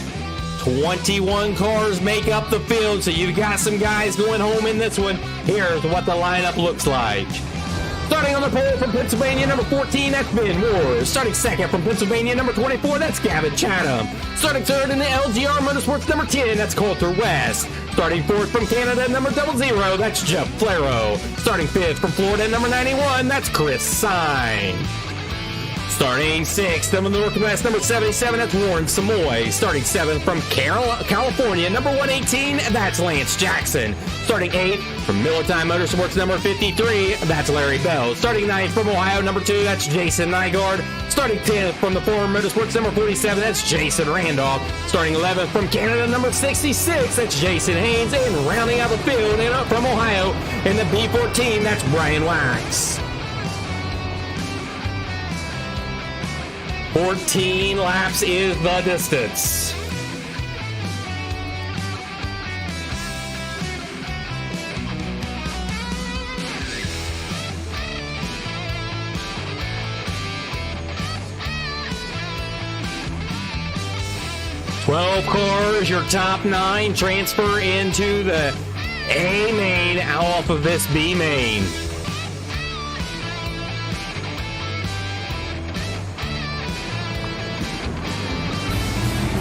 21 cars make up the field, so you've got some guys going home in this one. Here's what the lineup looks like. Starting on the pole from Pennsylvania, number 14, that's Ben Moore. Starting second from Pennsylvania, number 24, that's Gavin Chatham. Starting third in the LGR Motorsports, number 10, that's Coulter West. Starting fourth from Canada, number 00, that's Jeff Flero. Starting fifth from Florida, number 91, that's Chris Sine. Starting sixth from the Northwest, number 77, that's Warren Samoy. Starting seventh from California, number 118, that's Lance Jackson. Starting eighth from Militime Motorsports, number 53, that's Larry Bell. Starting ninth from Ohio, number 2, that's Jason Nygaard. Starting 10th from the Forum Motorsports, number 47, that's Jason Randolph. Starting 11th from Canada, number 66, that's Jason Haynes. And rounding out the field and up from Ohio in the B14, that's Brian Wax. 14 laps is the distance. Twelve cars, your top 9 transfer into the A main off of this B main.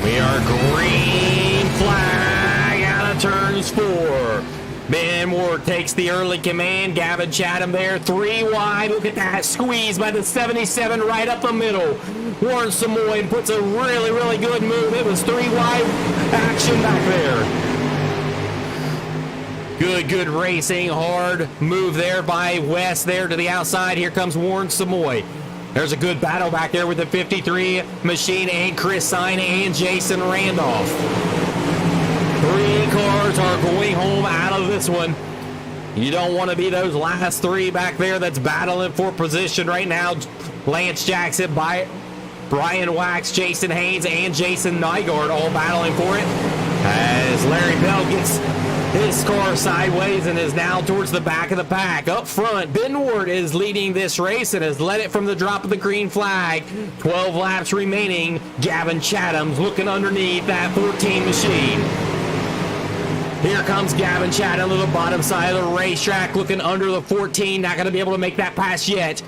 We are green flag out of turns 4. Ben Ward takes the early command. Gavin Chatham there, 3 wide. Look at that squeeze by the 77 right up the middle. Warren Samoy puts a really, really good move. It was 3 wide action back there. Good racing. Hard move there by West there to the outside. Here comes Warren Samoy. There's a good battle back there with the 53 machine and Chris Sine and Jason Randolph. 3 cars are going home out of this one. You don't want to be those last 3 back there that's battling for position right now. Lance Jackson, Brian Wax, Jason Haynes, and Jason Nygaard all battling for it. As Larry Bell gets his car sideways and is now towards the back of the pack. Up front, Ben Ward is leading this race and has led it from the drop of the green flag. 12 laps remaining. Gavin Chatham's looking underneath that 14 machine. Here comes Gavin Chatham to the bottom side of the racetrack, looking under the 14. Not going to be able to make that pass yet.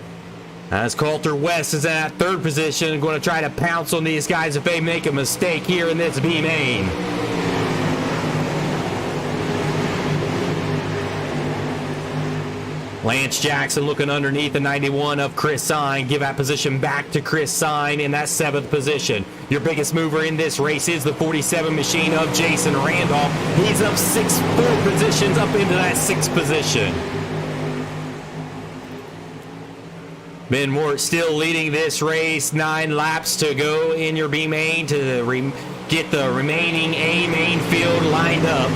As Coulter West is at 3rd position, going to try to pounce on these guys if they make a mistake here in this B main. Lance Jackson looking underneath the 91 of Chris Sine. Give that position back to Chris Sine in that 7th position. Your biggest mover in this race is the 47 machine of Jason Randolph. He's up 4 positions up into that 6th position. Ben Mort still leading this race. 9 laps to go in your B main to get the remaining A main field lined up.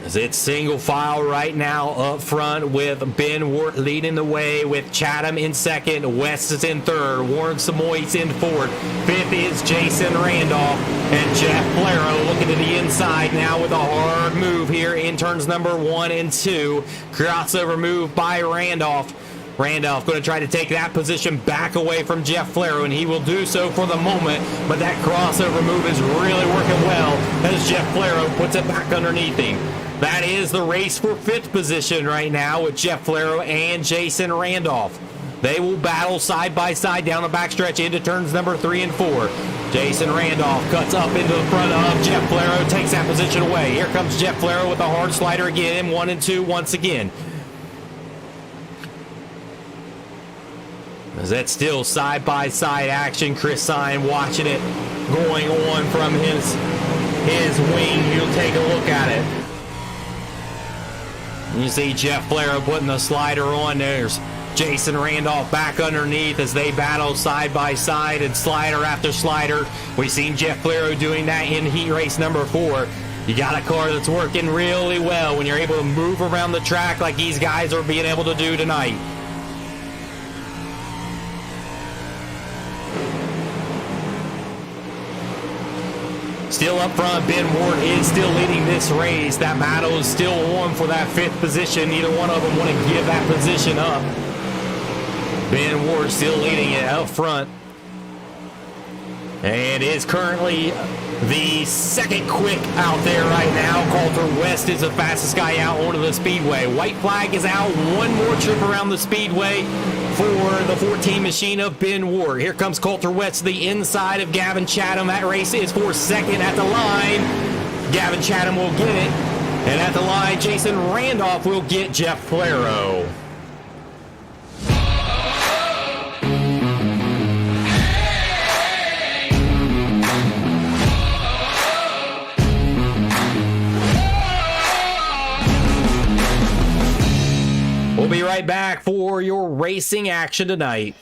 As it's single file right now up front with Ben Ward leading the way with Chatham in 2nd. West is in 3rd. Warren Samoy's in 4th. 5th is Jason Randolph. And Jeff Flaro looking to the inside now with a hard move here in turns number 1 and 2. Crossover move by Randolph. Randolph going to try to take that position back away from Jeff Flaro, and he will do so for the moment, but that crossover move is really working well as Jeff Flaro puts it back underneath him. That is the race for 5th position right now with Jeff Flaro and Jason Randolph. They will battle side by side down the backstretch into turns number 3 and 4. Jason Randolph cuts up into the front of Jeff Flaro, takes that position away. Here comes Jeff Flaro with a hard slider again, 1 and 2 once again. As that's still side-by-side action. Chris Sine watching it going on from his wing. He'll take a look at it. You see Jeff Flaro putting the slider on. There's Jason Randolph back underneath as they battle side-by-side and slider after slider. We've seen Jeff Flaro doing that in heat race number 4. You got a car that's working really well when you're able to move around the track like these guys are being able to do tonight. Still up front, Ben Ward is still leading this race. That battle is still on for that 5th position. Neither one of them want to give that position up. Ben Ward still leading it up front. And is currently the 2nd quick out there right now. Coulter West is the fastest guy out onto the speedway. White flag is out. One more trip around the speedway for the 14 machine of Ben Ward. Here comes Coulter West to the inside of Gavin Chatham. That race is for 2nd at the line. Gavin Chatham will get it. And at the line, Jason Randolph will get Jeff Flaro. We'll be right back for your racing action tonight.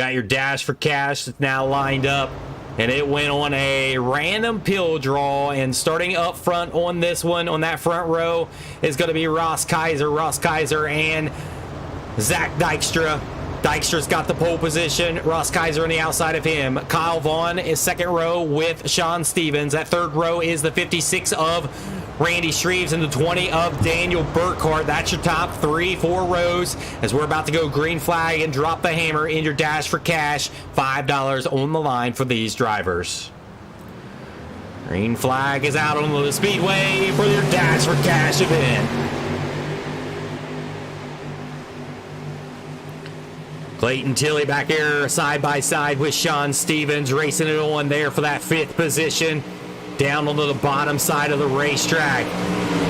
got your Dash for Cash that's now lined up, and it went on a random pill draw. And starting up front on this one, on that front row, is going to be Ross Kieser and Zach Dykstra. Dykstra's got the pole position. Ross Kieser on the outside of him. Kyle Vaughn is second row with Sean Stevens. That third row is the 56 of Randy Shreves and the 20 of Daniel Burkhart. That's your top 3-4 rows as we're about to go green flag and drop the hammer in your Dash for Cash. $5 on the line for these drivers. Green flag is out on the speedway for your Dash for Cash event. Clayton Tilley back here side by side with Sean Stevens, racing it on there for that 5th position. Down onto the bottom side of the racetrack,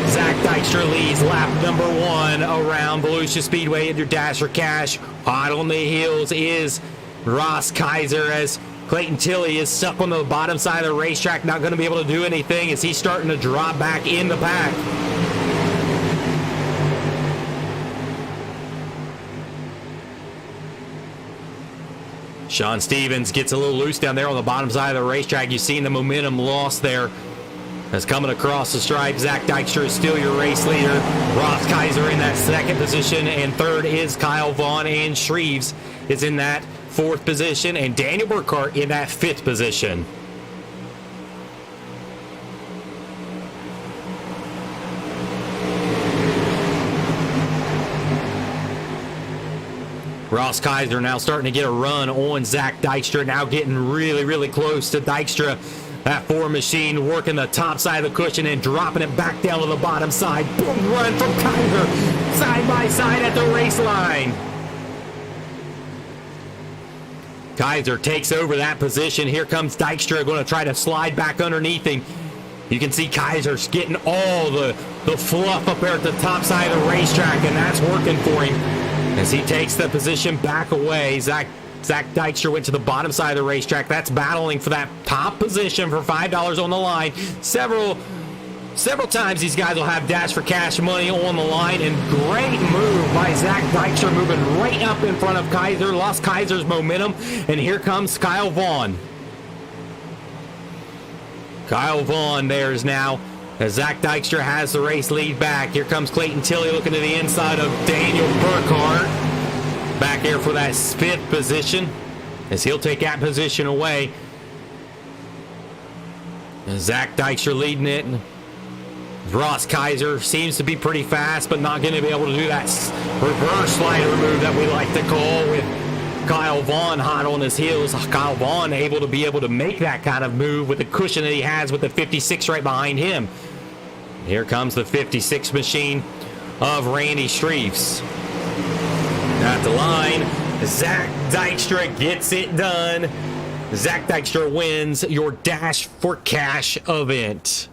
Zach Dykstra leads lap number 1 around Volusia Speedway in your Dash for Cash. Hot on the heels is Ross Kieser as Clayton Tilley is stuck on the bottom side of the racetrack, not going to be able to do anything as he's starting to drop back in the pack. Sean Stevens gets a little loose down there on the bottom side of the racetrack. You've seen the momentum lost there. As coming across the stripe, Zach Dykstra is still your race leader. Ross Kieser in that 2nd position, and 3rd is Kyle Vaughn, and Shreves is in that 4th position, and Daniel Burkhart in that 5th position. Ross Kieser now starting to get a run on Zach Dykstra, now getting really, really close to Dykstra. That 4 machine working the top side of the cushion and dropping it back down to the bottom side. Boom, run from Kieser, side by side at the race line. Kieser takes over that position. Here comes Dykstra, going to try to slide back underneath him. You can see Kaiser's getting all the fluff up there at the top side of the racetrack, and that's working for him. As he takes the position back away, Zach Dykstra went to the bottom side of the racetrack. That's battling for that top position for $5 on the line. Several times these guys will have Dash for Cash money on the line, and great move by Zach Dykstra, moving right up in front of Kieser, lost Kaiser's momentum, and here comes Kyle Vaughn. Kyle Vaughn there's now as Zach Dykstra has the race lead back. Here comes Clayton Tilley looking to the inside of Daniel Burkhart. Back here for that 5th position as he'll take that position away. And Zach Dykstra leading it. Ross Kieser seems to be pretty fast, but not going to be able to do that reverse slider move that we like to call, with Kyle Vaughn hot on his heels. Kyle Vaughn able to make that kind of move with the cushion that he has with the 56 right behind him. Here comes the 56 machine of Randy Shreves. At the line, Zach Dykstra gets it done. Zach Dykstra wins your Dash for Cash event.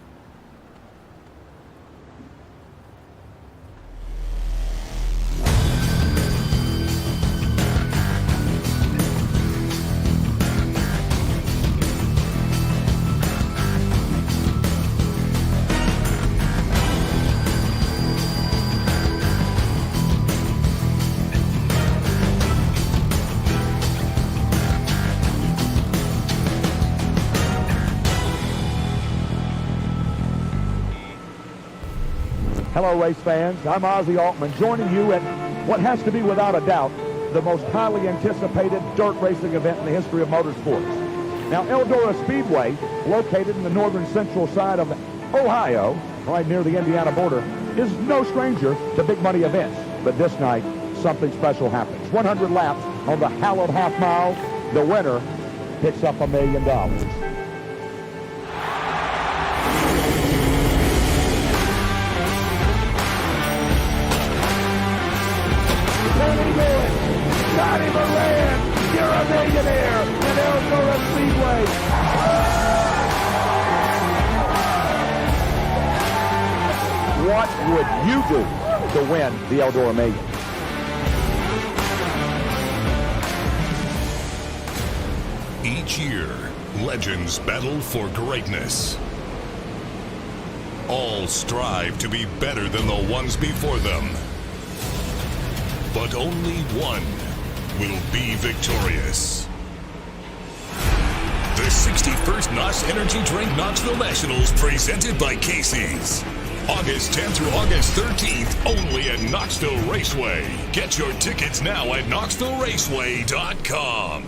Hello, race fans. I'm Ozzy Altman, joining you at what has to be, without a doubt, the most highly anticipated dirt racing event in the history of motorsports. Now, Eldora Speedway, located in the northern central side of Ohio, right near the Indiana border, is no stranger to big money events. But this night, something special happens. 100 laps on the hallowed half mile. The winner picks up $1 million. Johnny Moran, you're a millionaire in Eldora Speedway. What would you do to win the Eldora Million? Each year, legends battle for greatness. All strive to be better than the ones before them. But only one will be victorious. The 61st Knox Energy Drink Knoxville Nationals presented by Casey's. August 10th through August 13th, only at Knoxville Raceway. Get your tickets now at knoxvilleRaceway.com.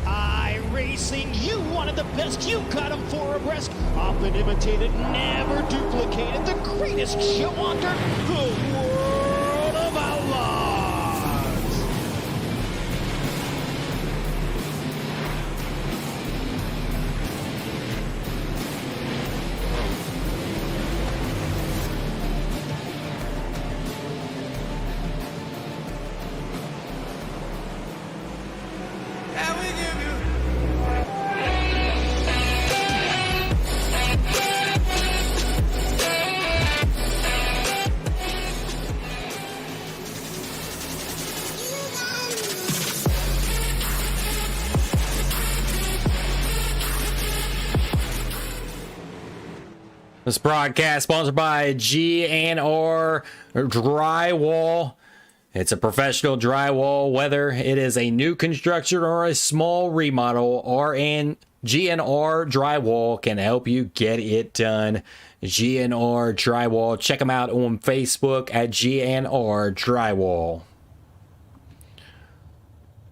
iRacing, you wanted the best, you got them for abreast. Often imitated, never duplicated. The greatest show on dirt, the World of Outlaws. This broadcast sponsored by GNR Drywall. It's a professional drywall, whether it is a new construction or a small remodel. GNR Drywall can help you get it done. GNR Drywall. Check them out on Facebook at GNR Drywall.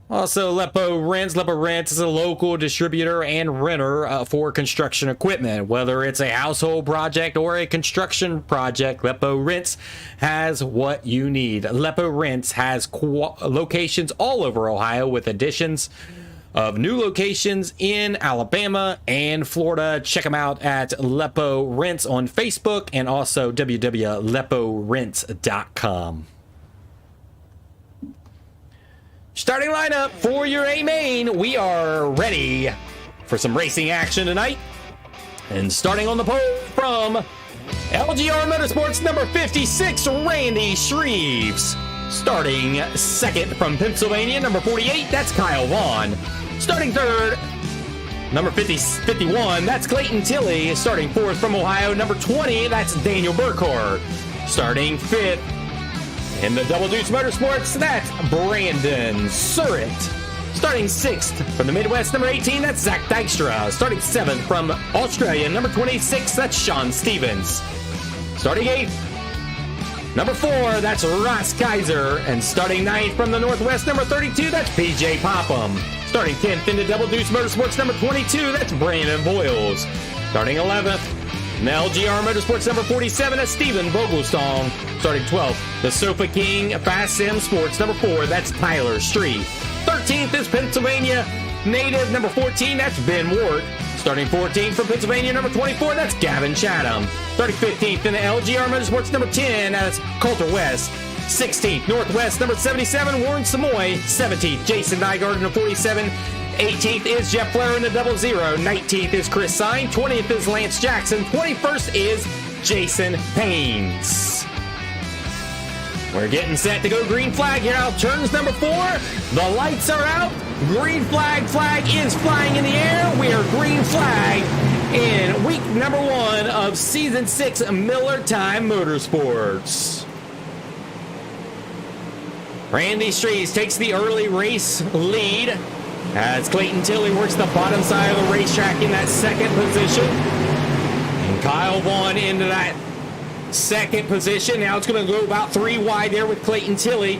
Also, Lepo Rents. Lepo Rents is a local distributor and renter for construction equipment. Whether it's a household project or a construction project, Lepo Rents has what you need. Lepo Rents has locations all over Ohio with additions of new locations in Alabama and Florida. Check them out at Lepo Rents on Facebook and also www.leporents.com. Starting lineup for your A main. We are ready for some racing action tonight. And starting on the pole from LGR Motorsports number 56, Randy Shreves. Starting second from Pennsylvania, number 48, that's Kyle Vaughn. Starting third, number 51, that's Clayton Tilley. Starting fourth from Ohio, number 20, that's Daniel Burkhardt. Starting fifth, in the Double Deuce Motorsports, that's Brandon Surratt. Starting sixth from the Midwest, number 18, that's Zach Dykstra. Starting seventh from Australia, number 26, that's Sean Stevens. Starting eighth, number 4, that's Ross Kieser. And starting ninth from the Northwest, number 32, that's PJ Popham. Starting 10th in the Double Deuce Motorsports, number 22, that's Brandon Boyles. Starting 11th, in the LGR Motorsports number 47, that's Steven Vogelstone. Starting 12th, the Sofa King Fast Sim Sports number 4, that's Tyler Street. 13th is Pennsylvania native number 14, that's Ben Ward. Starting 14th from Pennsylvania number 24, that's Gavin Chatham. Starting 15th in the LGR Motorsports number 10, that's Coulter West. 16th, Northwest number 77, Warren Samoy. 17th, Jason Nygaard number 47. 18th is Jeff Flair in the 00. 19th is Chris Sine. 20th is Lance Jackson. 21st is Jason Haynes. We're getting set to go green flag here out turns number 4. The lights are out. Green flag is flying in the air. We are green flag in week number 1 of season 6 Miller Time Motorsports. Randy Strees takes the early race lead as Clayton Tilley works the bottom side of the racetrack in that second position. And Kyle Vaughn into that second position. Now it's going to go about 3 wide there with Clayton Tilley,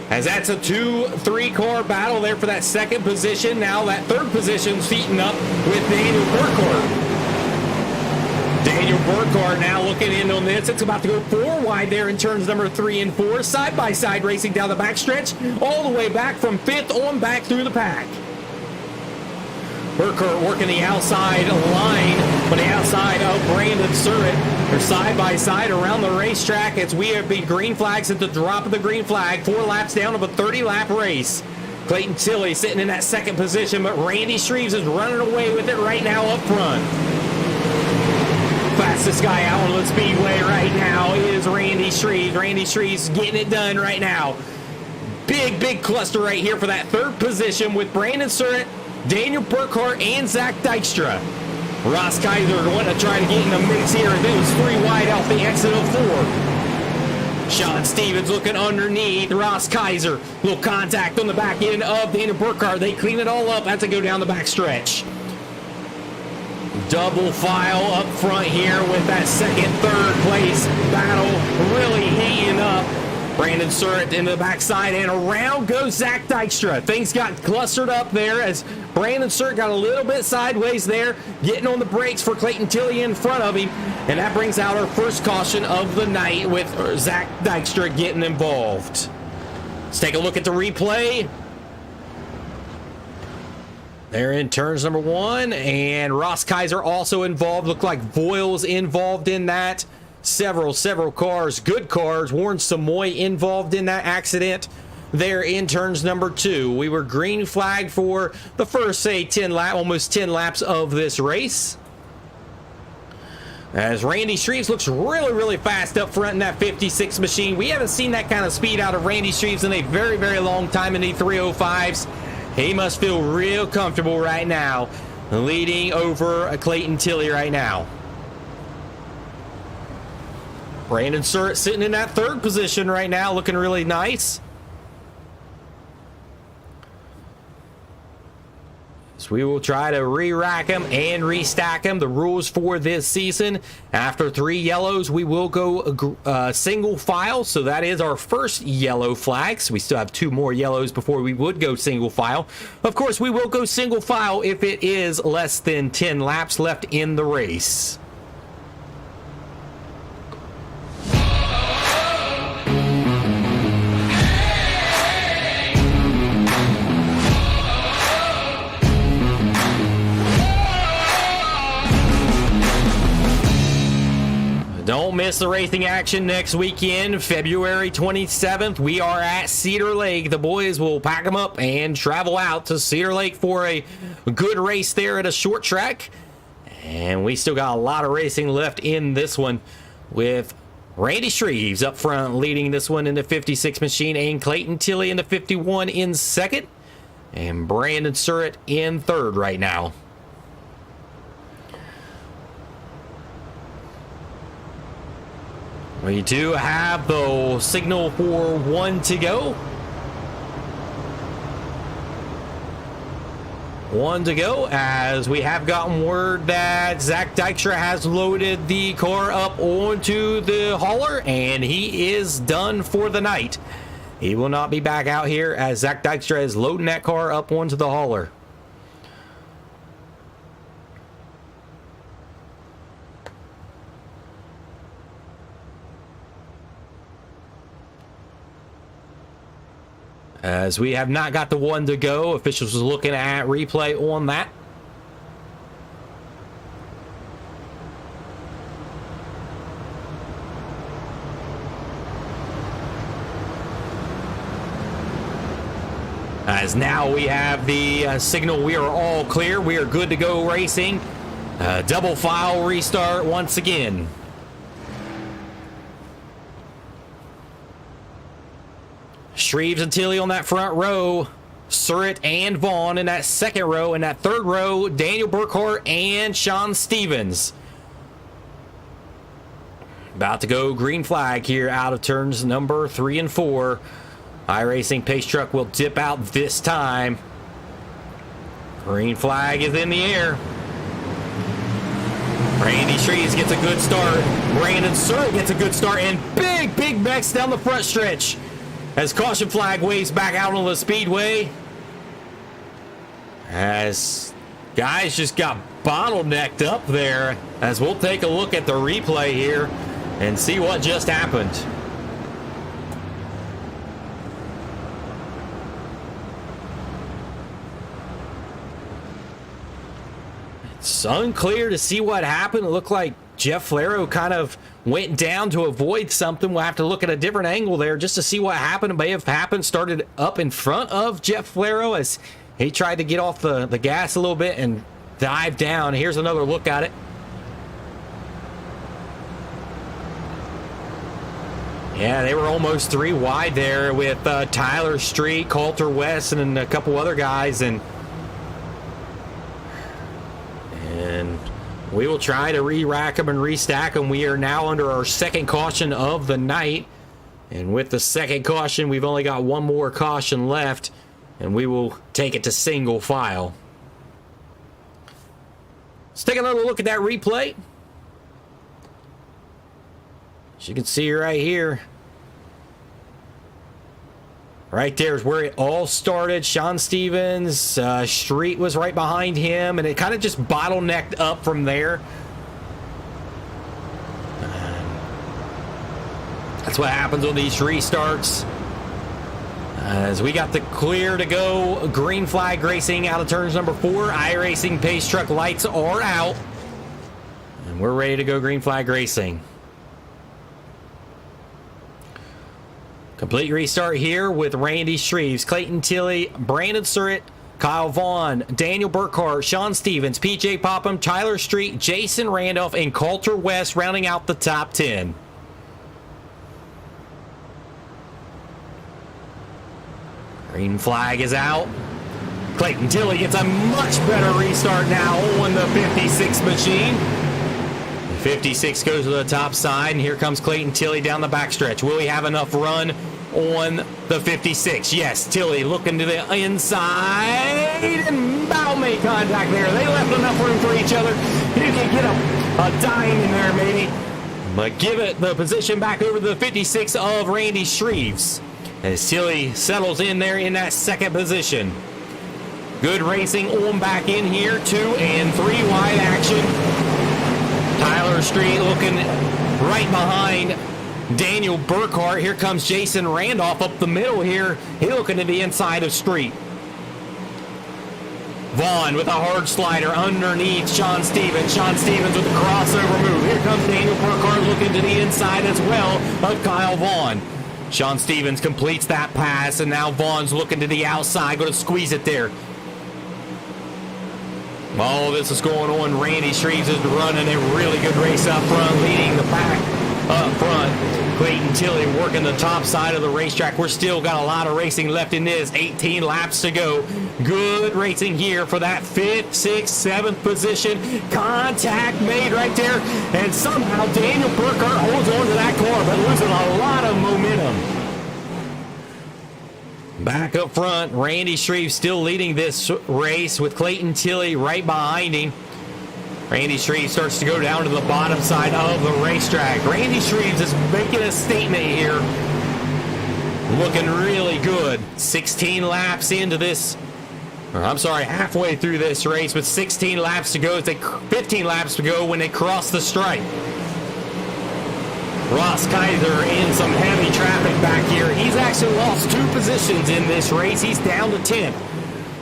as that's a 2-3 car battle there for that second position. Now that third position's heating up with Daniel Burkhardt. Daniel Burkhardt now looking in on this. It's about to go 4 wide there in turns number 3 and 4. Side-by-side racing down the backstretch, all the way back from 5th on back through the pack. Burkhardt working the outside line on the outside of Brandon Surratt. They're side-by-side around the racetrack as we have been green flags at the drop of the green flag. 4 laps down of a 30-lap race. Clayton Tilley sitting in that second position, but Randy Shreves is running away with it right now up front. Fastest guy out on the speedway right now is Randy Shreves. Randy Shreves getting it done right now. Big cluster right here for that third position with Brandon Surratt, Daniel Burkhardt, and Zach Dykstra. Ross Kaiser wanting to try to get in the mix here. It was 3 wide off the exit of 4. Sean Stevens looking underneath Ross Kieser. Little contact on the back end of Daniel Burkhardt. They clean it all up as they go down the back stretch. Double file up front here with that second, third place battle really heating up. Brandon Surratt into the backside, and around goes Zach Dykstra. Things got clustered up there as Brandon Surratt got a little bit sideways there, getting on the brakes for Clayton Tilley in front of him. And that brings out our first caution of the night with Zach Dykstra getting involved. Let's take a look at the replay. They're in turns number 1, and Ross Kieser also involved. Looked like Voiles involved in that. Several cars, good cars. Warren Samoy involved in that accident. There in turns number 2. We were green flag for the first, say, almost 10 laps of this race. As Randy Streeves looks really fast up front in that 56 machine. We haven't seen that kind of speed out of Randy Streeves in a very long time in the 305s. He must feel real comfortable right now, leading over Clayton Tilley right now. Brandon Surratt sitting in that 3rd position right now, looking really nice. So we will try to re-rack them and restack them. The rules for this season, after 3 yellows, we will go single file. So that is our first yellow flag. So we still have 2 more yellows before we would go single file. Of course, we will go single file if it is less than 10 laps left in the race. Don't miss the racing action next weekend, February 27th. We are at Cedar Lake. The boys will pack them up and travel out to Cedar Lake for a good race there at a short track. And we still got a lot of racing left in this one, with Randy Streeves up front leading this one in the 56 machine, and Clayton Tilley in the 51 in 2nd, and Brandon Surratt in 3rd right now. We do have the signal for 1 to go. 1 to go, as we have gotten word that Zach Dykstra has loaded the car up onto the hauler, and he is done for the night. He will not be back out here as Zach Dykstra is loading that car up onto the hauler. As we have not got the 1 to go, officials are looking at replay on that. As now we have the signal, we are all clear. We are good to go racing. Double file restart once again. Streeves and Tilley on that front row. Surratt and Vaughn in that 2nd row. In that 3rd row, Daniel Burkhardt and Sean Stevens. About to go green flag here out of turns number 3 and 4. iRacing Pace Truck will dip out this time. Green flag is in the air. Randy Streeves gets a good start. Brandon Surratt gets a good start. And big mess down the front stretch, as caution flag waves back out on the speedway. As guys just got bottlenecked up there, as we'll take a look at the replay here and see what just happened. It's unclear to see what happened. It looked like Jeff Flero kind of went down to avoid something. We'll have to look at a different angle there just to see what happened. It may have happened, started up in front of Jeff Flero as he tried to get off the gas a little bit and dive down. Here's another look at it. Yeah, they were almost 3 wide there with Tyler Street, Coulter West, and a couple other guys. And we will try to re-rack them and restack them. We are now under our 2nd caution of the night And with the second caution, we've only got one more caution left, and we will take it to single file. Let's take another look at that replay. As you can see right here, right there is where it all started. Sean Stevens, Street was right behind him, and it kind of just bottlenecked up from there. That's what happens on these restarts. As we got the clear to go, green flag racing out of turns number 4. iRacing pace truck lights are out. And we're ready to go green flag racing. Complete restart here with Randy Shreves, Clayton Tilley, Brandon Surratt, Kyle Vaughn, Daniel Burkhart, Sean Stevens, PJ Popham, Tyler Street, Jason Randolph, and Coulter West rounding out the top 10. Green flag is out. Clayton Tilley gets a much better restart now on the 56 machine. The 56 goes to the top side, and here comes Clayton Tilley down the backstretch. Will he have enough run on the 56? Yes, Tilley looking to the inside, and Bow made contact there. They left enough room for each other. You can get a dime in there maybe, but give it the position back over to the 56 of Randy Shreves, as Tilley settles in there in that second position. Good racing on back in here. 2 and 3 wide action. Tyler Street looking right behind Daniel Burkhart. Here comes Jason Randolph up the middle here. He looking to the inside of Street. Vaughn with a hard slider underneath Sean Stevens. Sean Stevens with a crossover move. Here comes Daniel Burkhart looking to the inside as well of Kyle Vaughn. Sean Stevens completes that pass, and now Vaughn's looking to the outside, going to squeeze it there. All this is going on. Randy Shreves is running a really good race up front, leading the pack up front. Clayton Tilley working the top side of the racetrack. We're still got a lot of racing left in this. 18 laps to go. Good racing here for that 5th, 6th, 7th position. Contact made right there. And somehow Daniel Burkhart holds on to that car, but losing a lot of momentum. Back up front, Randy Shreves still leading this race with Clayton Tilley right behind him. Randy Shreves starts to go down to the bottom side of the racetrack. Randy Shreves is making a statement here. Looking really good. 16 laps into this, or I'm sorry, halfway through this race with 16 laps to go. It's like 15 laps to go when they cross the stripe. Ross Kaiser in some heavy traffic back here. He's actually lost 2 positions in this race. He's down to 10th.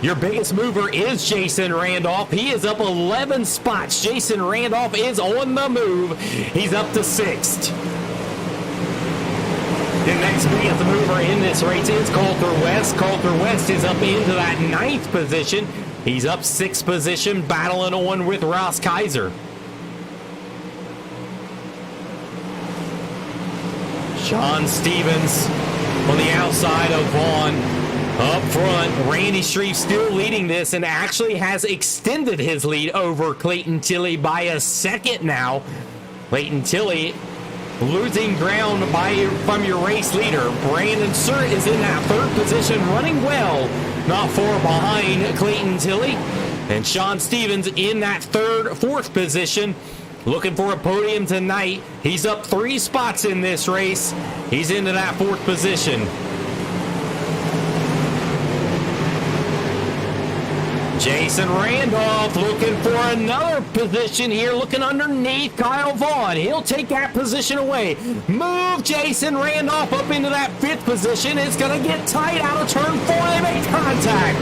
Your biggest mover is Jason Randolph. He is up 11 spots. Jason Randolph is on the move. He's up to 6th. The next biggest mover in this race is Coulter West. Coulter West is up into that 9th position. He's up 6th position, battling on with Ross Kaiser. Sean Stevens on the outside of Vaughn. Up front, Randy Shreves still leading this and actually has extended his lead over Clayton Tilley by a second now. Clayton Tilley losing ground from your race leader. Brandon Surratt is in that 3rd position, running well, not far behind Clayton Tilley. And Sean Stevens in that 4th position, looking for a podium tonight. He's up 3 spots in this race. He's into that 4th position. Jason Randolph looking for another position here, looking underneath Kyle Vaughn. He'll take that position away. Move Jason Randolph up into that 5th position. It's going to get tight out of turn 4. They make contact.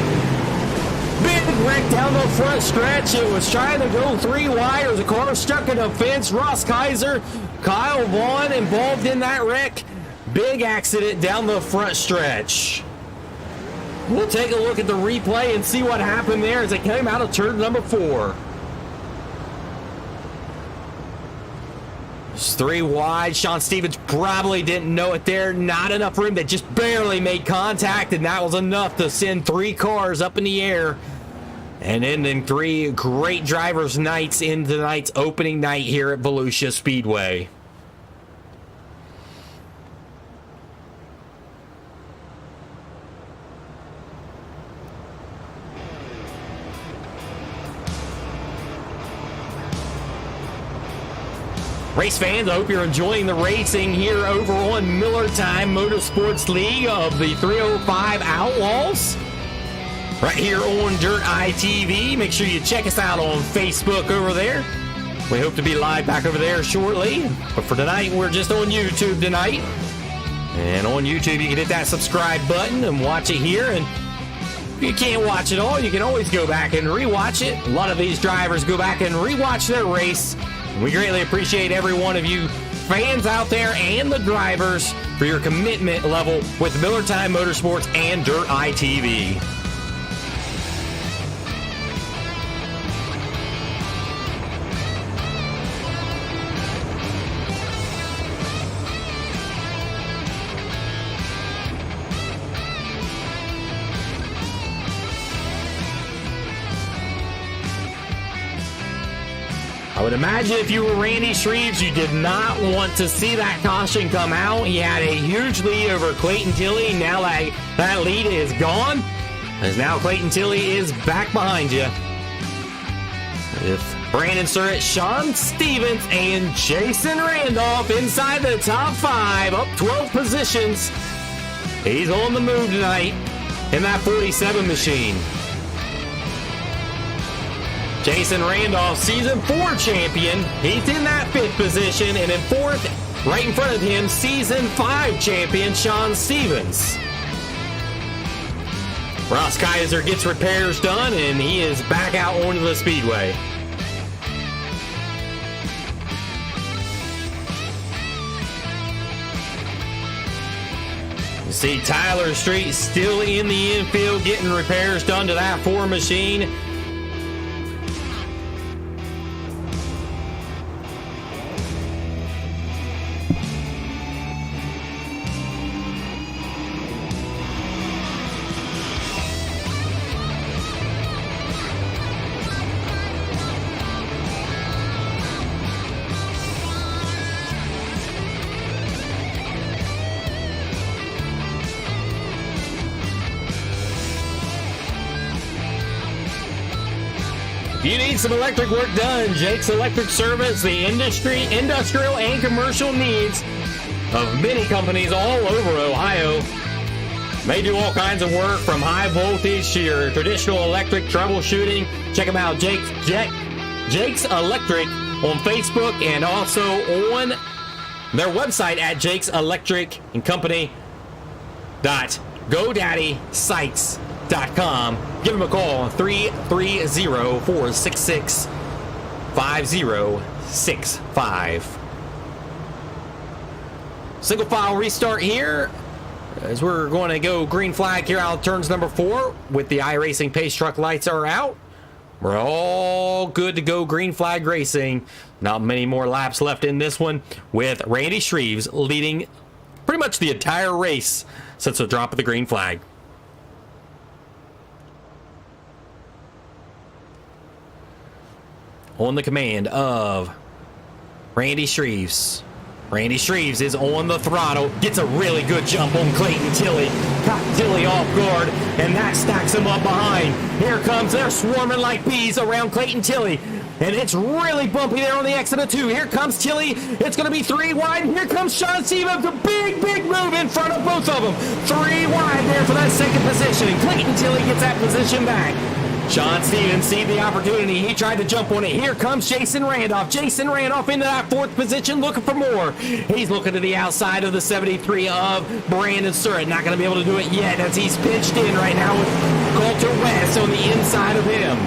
Big wreck down the front stretch. It was trying to go 3 wide. There's a car stuck in a fence. Ross Kaiser, Kyle Vaughn involved in that wreck. Big accident down the front stretch. We'll take a look at the replay and see what happened there as it came out of turn number 4. It's 3 wide. Sean Stevens probably didn't know it there. Not enough room. They just barely made contact, and that was enough to send 3 cars up in the air. And ending 3 great drivers' nights in tonight's opening night here at Volusia Speedway. Race fans, I hope you're enjoying the racing here over on Miller Time Motorsports League of the 305 Outlaws. Right here on Dirt ITV. Make sure you check us out on Facebook over there. We hope to be live back over there shortly. But for tonight, we're just on YouTube tonight. And on YouTube, you can hit that subscribe button and watch it here. And if you can't watch it all, you can always go back and rewatch it. A lot of these drivers go back and rewatch their race. We greatly appreciate every one of you fans out there and the drivers for your commitment level with Miller Time Motorsports and Dirt ITV. I would imagine if you were Randy Shreves, you did not want to see that caution come out. He had a huge lead over Clayton Tilley. Now that lead is gone, as now Clayton Tilley is back behind you. With Brandon Surratt, Sean Stevens, and Jason Randolph inside the top 5, up 12 positions. He's on the move tonight in that 47 machine. Jason Randolph, Season 4 champion. He's in that 5th position. And in 4th, right in front of him, Season 5 champion, Sean Stevens. Ross Kieser gets repairs done, and he is back out onto the speedway. You see Tyler Street still in the infield getting repairs done to that 4 machine. If you need some electric work done, Jake's Electric Service, the industrial and commercial needs of many companies all over Ohio. They do all kinds of work from high voltage to your traditional electric troubleshooting. Check them out, Jake's Electric on Facebook and also on their website at jakeselectric.godaddysites.com. Give them a call, 330-466-5065. Single file restart here as we're going to go green flag here out turns number 4 with the iRacing Pace Truck lights are out. We're all good to go green flag racing. Not many more laps left in this one with Randy Shreves leading pretty much the entire race since the drop of the green flag. On the command of Randy Shreves. Randy Shreves is on the throttle, gets a really good jump on Clayton Tilley. Caught Tilley off guard, and that stacks him up behind. Here comes, they're swarming like bees around Clayton Tilley. And it's really bumpy there on the exit of 2. Here comes Tilley. It's going to be 3 wide. And here comes Sean Stevens. A big, big move in front of both of them. 3 wide there for that 2nd position. And Clayton Tilley gets that position back. Sean Stevens see the opportunity. He tried to jump on it. Here comes Jason Randolph. Jason Randolph into that 4th position looking for more. He's looking to the outside of the 73 of Brandon Surratt. Not going to be able to do it yet as he's pitched in right now with Coulter West on the inside of him.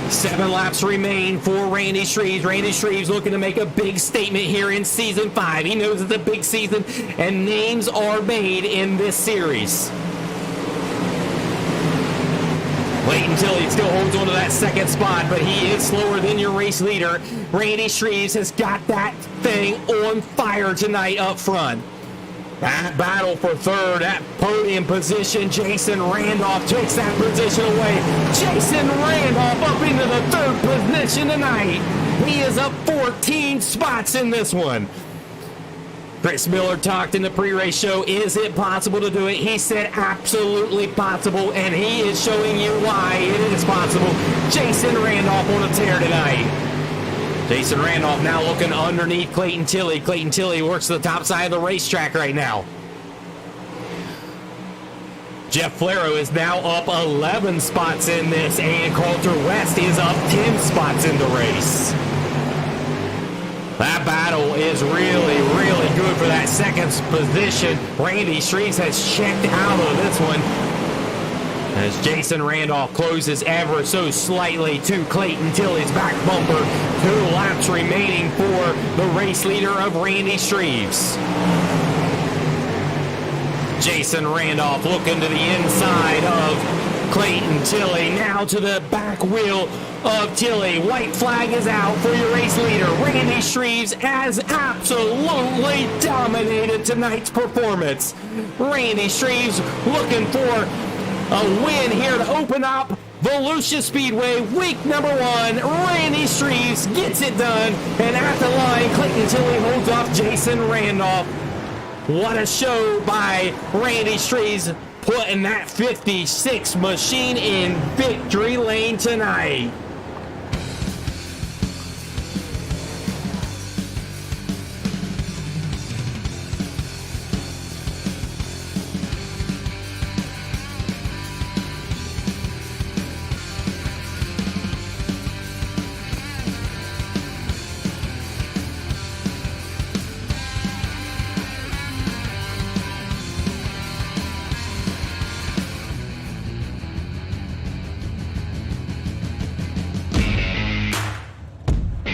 7 laps remain for Randy Shreves. Randy Shreves looking to make a big statement here in Season 5. He knows it's a big season and names are made in this series. Clayton Tilley still holds on to that 2nd spot, but he is slower than your race leader. Randy Shreves has got that thing on fire tonight up front. That battle for 3rd, that podium position, Jason Randolph takes that position away. Jason Randolph up into the 3rd position tonight. He is up 14 spots in this one. Chris Miller talked in the pre-race show, is it possible to do it? He said absolutely possible, and he is showing you why it is possible. Jason Randolph on a tear tonight. Jason Randolph now looking underneath Clayton Tilley. Clayton Tilley works to the top side of the racetrack right now. Jeff Flero is now up 11 spots in this, and Coulter West is up 10 spots in the race. That battle is really, really good for that second position. Randy Streets has checked out of this one as Jason Randolph closes ever so slightly to Clayton Tilley's back bumper. 2 laps remaining for the race leader of Randy Streets. Jason Randolph looking to the inside of Clayton Tilley. Now to the back wheel of Tilley. White flag is out for your race leader. Randy Streves has absolutely dominated tonight's performance. Randy Streves looking for a win here to open up Volusia Speedway week number 1. Randy Streves gets it done. And at the line, Clayton Tilley holds off Jason Randolph. What a show by Randy Streves, putting that 56 machine in victory lane tonight.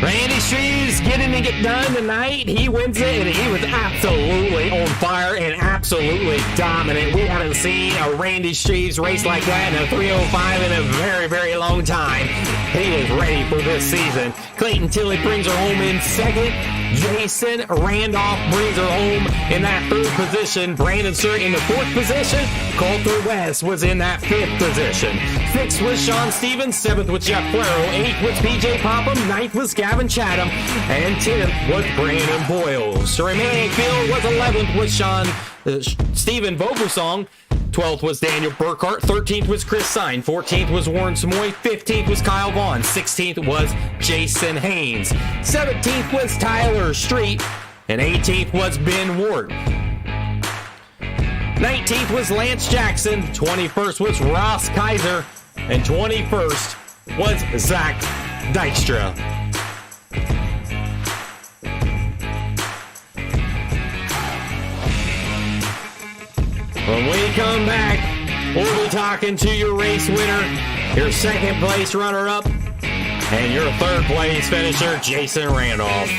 Randy Streves getting it done tonight. He wins it, and he was absolutely on fire and absolutely dominant. We haven't seen a Randy Streves race like that in a 305 in a very, very long time. He is ready for this season. Clayton Tilley brings her home in second. Jason Randolph brings her home in that 3rd position. Brandon Stewart in the 4th position. Coulter West was in that 5th position. 6th was Sean Stevens. 7th was Jeff Flero. 8th was PJ Popham. 9th was Gavin Chatham. And 10th was Brandon Boyles. The remaining field was 11th was Stephen Vogelsong. 12th was Daniel Burkhart. 13th was Chris Sine. 14th was Warren Samoy. 15th was Kyle Vaughn. 16th was Jason Haynes. 17th was Tyler Street. And 18th was Ben Ward. 19th was Lance Jackson. 21st was Ross Kaiser. And 21st was Zach Dykstra. When we come back, we'll be talking to your race winner, your 2nd place runner-up, and your 3rd place finisher, Jason Randolph.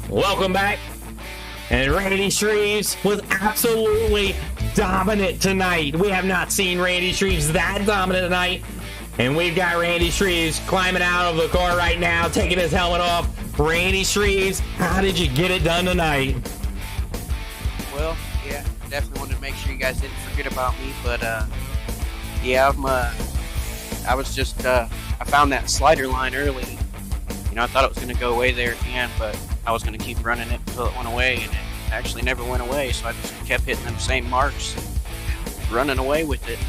Welcome back. And Randy Streves was absolutely dominant tonight. We have not seen Randy Streves that dominant tonight. And we've got Randy Streves climbing out of the car right now, taking his helmet off. Randy Streves, how did you get it done tonight? Well, yeah, definitely wanted to make sure you guys didn't forget about me. But, yeah, I was just, I found that slider line early. You know, I thought it was going to go away there at the end, but I was going to keep running it until it went away, and it actually never went away, so I just kept hitting them same marks, running away with it.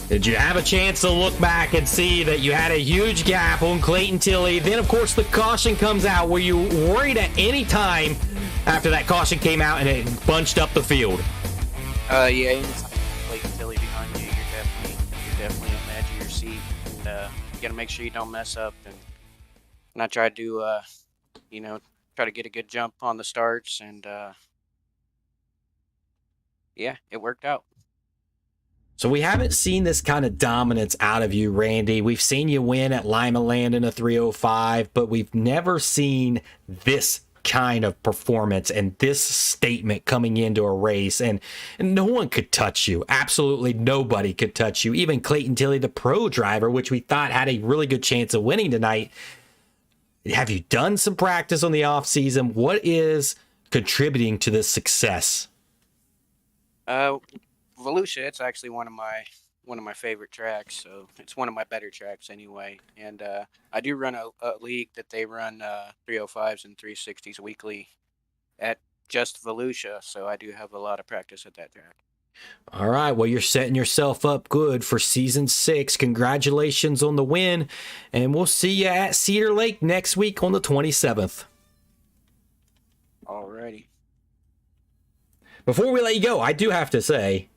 Did you have a chance to look back and see that you had a huge gap on Clayton Tilley? Then, of course, the caution comes out. Were you worried at any time after that caution came out and it bunched up the field? Yeah, anytime Clayton Tilley behind you, you're definitely on the edge of your seat, and you got to make sure you don't mess up. And I tried to, try to get a good jump on the starts, and yeah, it worked out. So we haven't seen this kind of dominance out of you, Randy. We've seen you win at Lima Land in a 305, but we've never seen this kind of performance and this statement coming into a race. And no one could touch you. Absolutely nobody could touch you. Even Clayton Tilley, the pro driver, which we thought had a really good chance of winning tonight. Have you done some practice on the off season? What is contributing to this success? Volusia, it's actually one of my favorite tracks, so it's one of my better tracks anyway. And I do run a league that they run 305s and 360s weekly at just Volusia, so I do have a lot of practice at that track. All right, well, you're setting yourself up good for season 6. Congratulations on the win, and we'll see you at Cedar Lake next week on the 27th. Alrighty. Before we let you go, I do have to say,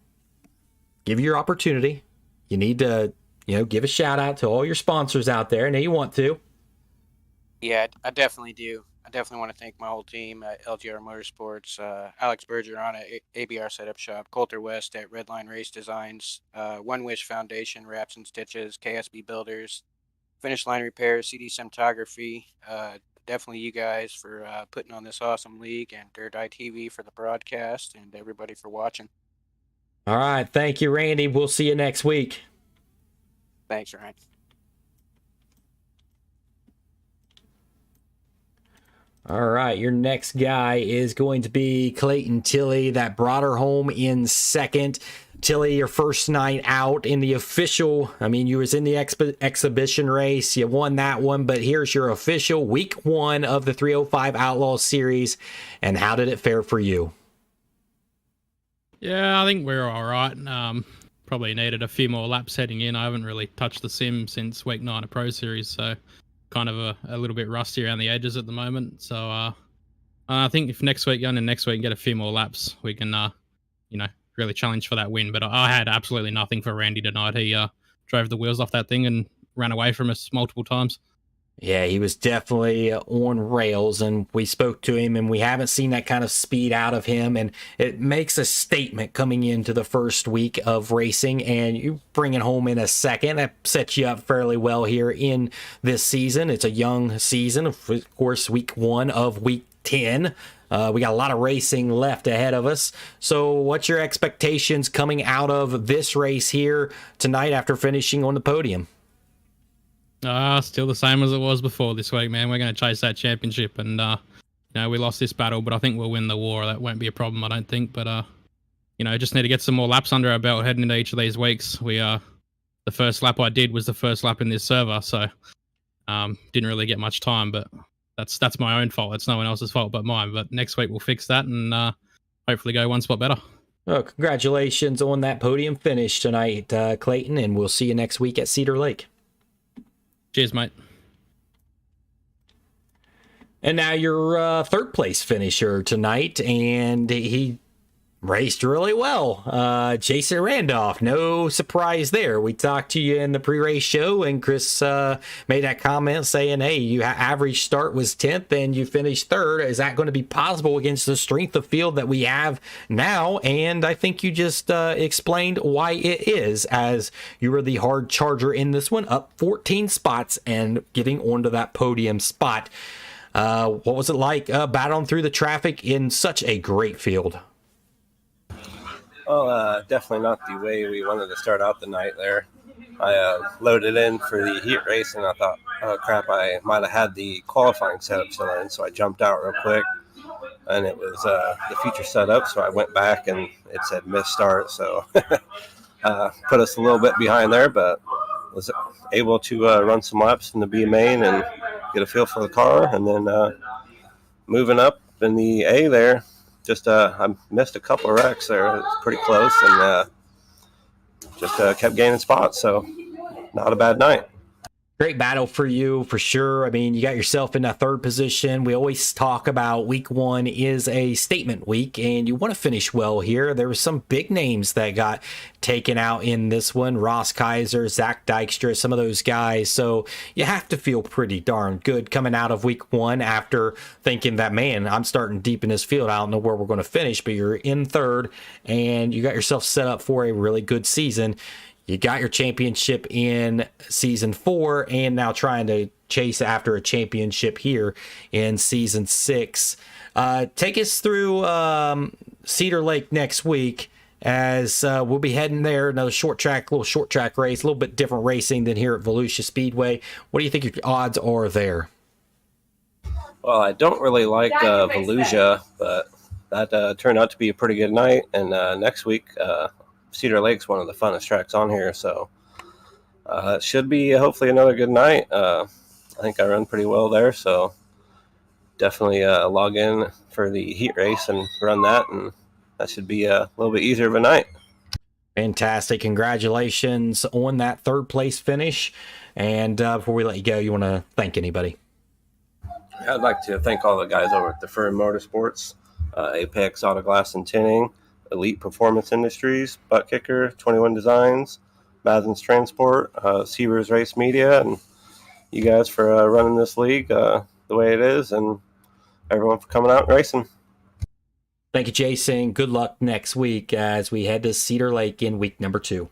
give you your opportunity. You need to, give a shout out to all your sponsors out there. I know you want to. Yeah, I definitely do. I definitely want to thank my whole team at LGR Motorsports, Alex Bergeron at ABR Setup Shop, Coulter West at Redline Race Designs, One Wish Foundation, Wraps and Stitches, KSB Builders, Finish Line Repairs, CD Cinematography. Definitely you guys for putting on this awesome league, and Dirt Eye TV for the broadcast, and everybody for watching. All right. Thank you, Randy. We'll see you next week. Thanks, Ryan. All right. Your next guy is going to be Clayton Tilley. That brought her home in second. Tilley, your first night out in the official, you was in the exhibition race. You won that one, but here's your official week 1 of the 305 Outlaw Series. And how did it fare for you? Yeah, I think we're all right. Probably needed a few more laps heading in. I haven't really touched the sim since week 9 of Pro Series, so kind of a little bit rusty around the edges at the moment. So I think if next week and get a few more laps, we can, really challenge for that win. But I had absolutely nothing for Randy tonight. He drove the wheels off that thing and ran away from us multiple times. Yeah, he was definitely on rails, and we spoke to him, and we haven't seen that kind of speed out of him, and it makes a statement coming into the first week of racing, and you bring it home in a second. That sets you up fairly well here in this season. It's a young season, of course, week 1 of week 10. We got a lot of racing left ahead of us. So what's your expectations coming out of this race here tonight after finishing on the podium? Still the same as it was before this week, man. We're going to chase that championship, and we lost this battle, but I think we'll win the war. That won't be a problem, I don't think. But just need to get some more laps under our belt heading into each of these weeks. We the first lap I did was the first lap in this server, so didn't really get much time. But that's my own fault. It's no one else's fault but mine. But next week we'll fix that and hopefully go one spot better. Well, congratulations on that podium finish tonight, Clayton, and we'll see you next week at Cedar Lake. Cheers, mate. And now your third place finisher tonight, and he raced really well. Jason Randolph, no surprise there. We talked to you in the pre-race show, and Chris made that comment saying, hey, your average start was 10th and you finished 3rd. Is that going to be possible against the strength of field that we have now? And I think you just explained why it is, as you were the hard charger in this one, up 14 spots and getting onto that podium spot. What was it like battling through the traffic in such a great field? Well, definitely not the way we wanted to start out the night there. I loaded in for the heat race, and I thought, oh, crap, I might have had the qualifying setup still in, so I jumped out real quick, and it was the feature setup, so I went back, and it said missed start, so put us a little bit behind there, but was able to run some laps in the B main and get a feel for the car, and then moving up in the A there, just I missed a couple of wrecks there. It was pretty close, and just kept gaining spots, so not a bad night. Great battle for you, for sure. I mean, you got yourself in that third position. We always talk about week 1 is a statement week, and you want to finish well here. There were some big names that got taken out in this one. Ross Kieser, Zach Dykstra, some of those guys. So you have to feel pretty darn good coming out of week 1 after thinking that, man, I'm starting deep in this field. I don't know where we're going to finish, but you're in third, and you got yourself set up for a really good season. You got your championship in season 4 and now trying to chase after a championship here in season 6. Take us through Cedar Lake next week as we'll be heading there. Another little short track race, a little bit different racing than here at Volusia Speedway. What do you think your odds are there? Well, I don't really like Volusia, but that turned out to be a pretty good night. And next week, Cedar Lake's one of the funnest tracks on here, so it should be hopefully another good night. I think I run pretty well there, so definitely log in for the heat race and run that, and that should be a little bit easier of a night. Fantastic. Congratulations on that third place finish. And before we let you go, you want to thank anybody? I'd like to thank all the guys over at the Fern Motorsports, Apex Auto Glass and Tinting, Elite Performance Industries, Butt Kicker, 21 Designs, Madsen's Transport, Seavers Race Media, and you guys for running this league the way it is, and everyone for coming out and racing. Thank you, Jason. Good luck next week as we head to Cedar Lake in week number 2.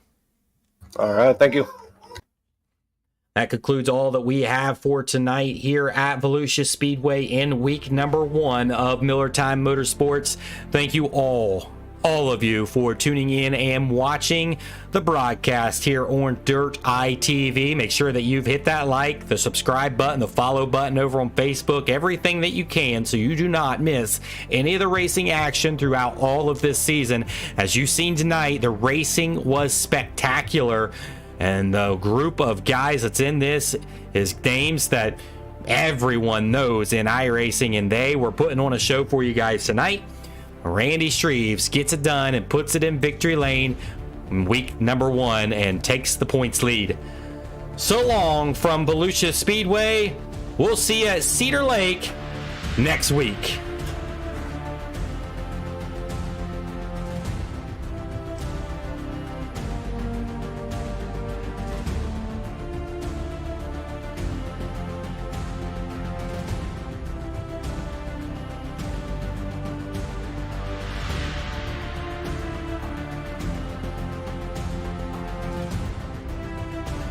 All right, thank you. That concludes all that we have for tonight here at Volusia Speedway in week number 1 of Miller Time Motorsports. Thank you all of you for tuning in and watching the broadcast here on Dirt ITV. Make sure that you've hit that like, the subscribe button, the follow button over on Facebook, everything that you can so you do not miss any of the racing action throughout all of this season. As you've seen tonight, the racing was spectacular, and the group of guys that's in this is names that everyone knows in iRacing, and they were putting on a show for you guys tonight. Randy Streves gets it done and puts it in victory lane in week number 1 and takes the points lead. So long from Volusia Speedway. We'll see you at Cedar Lake next week.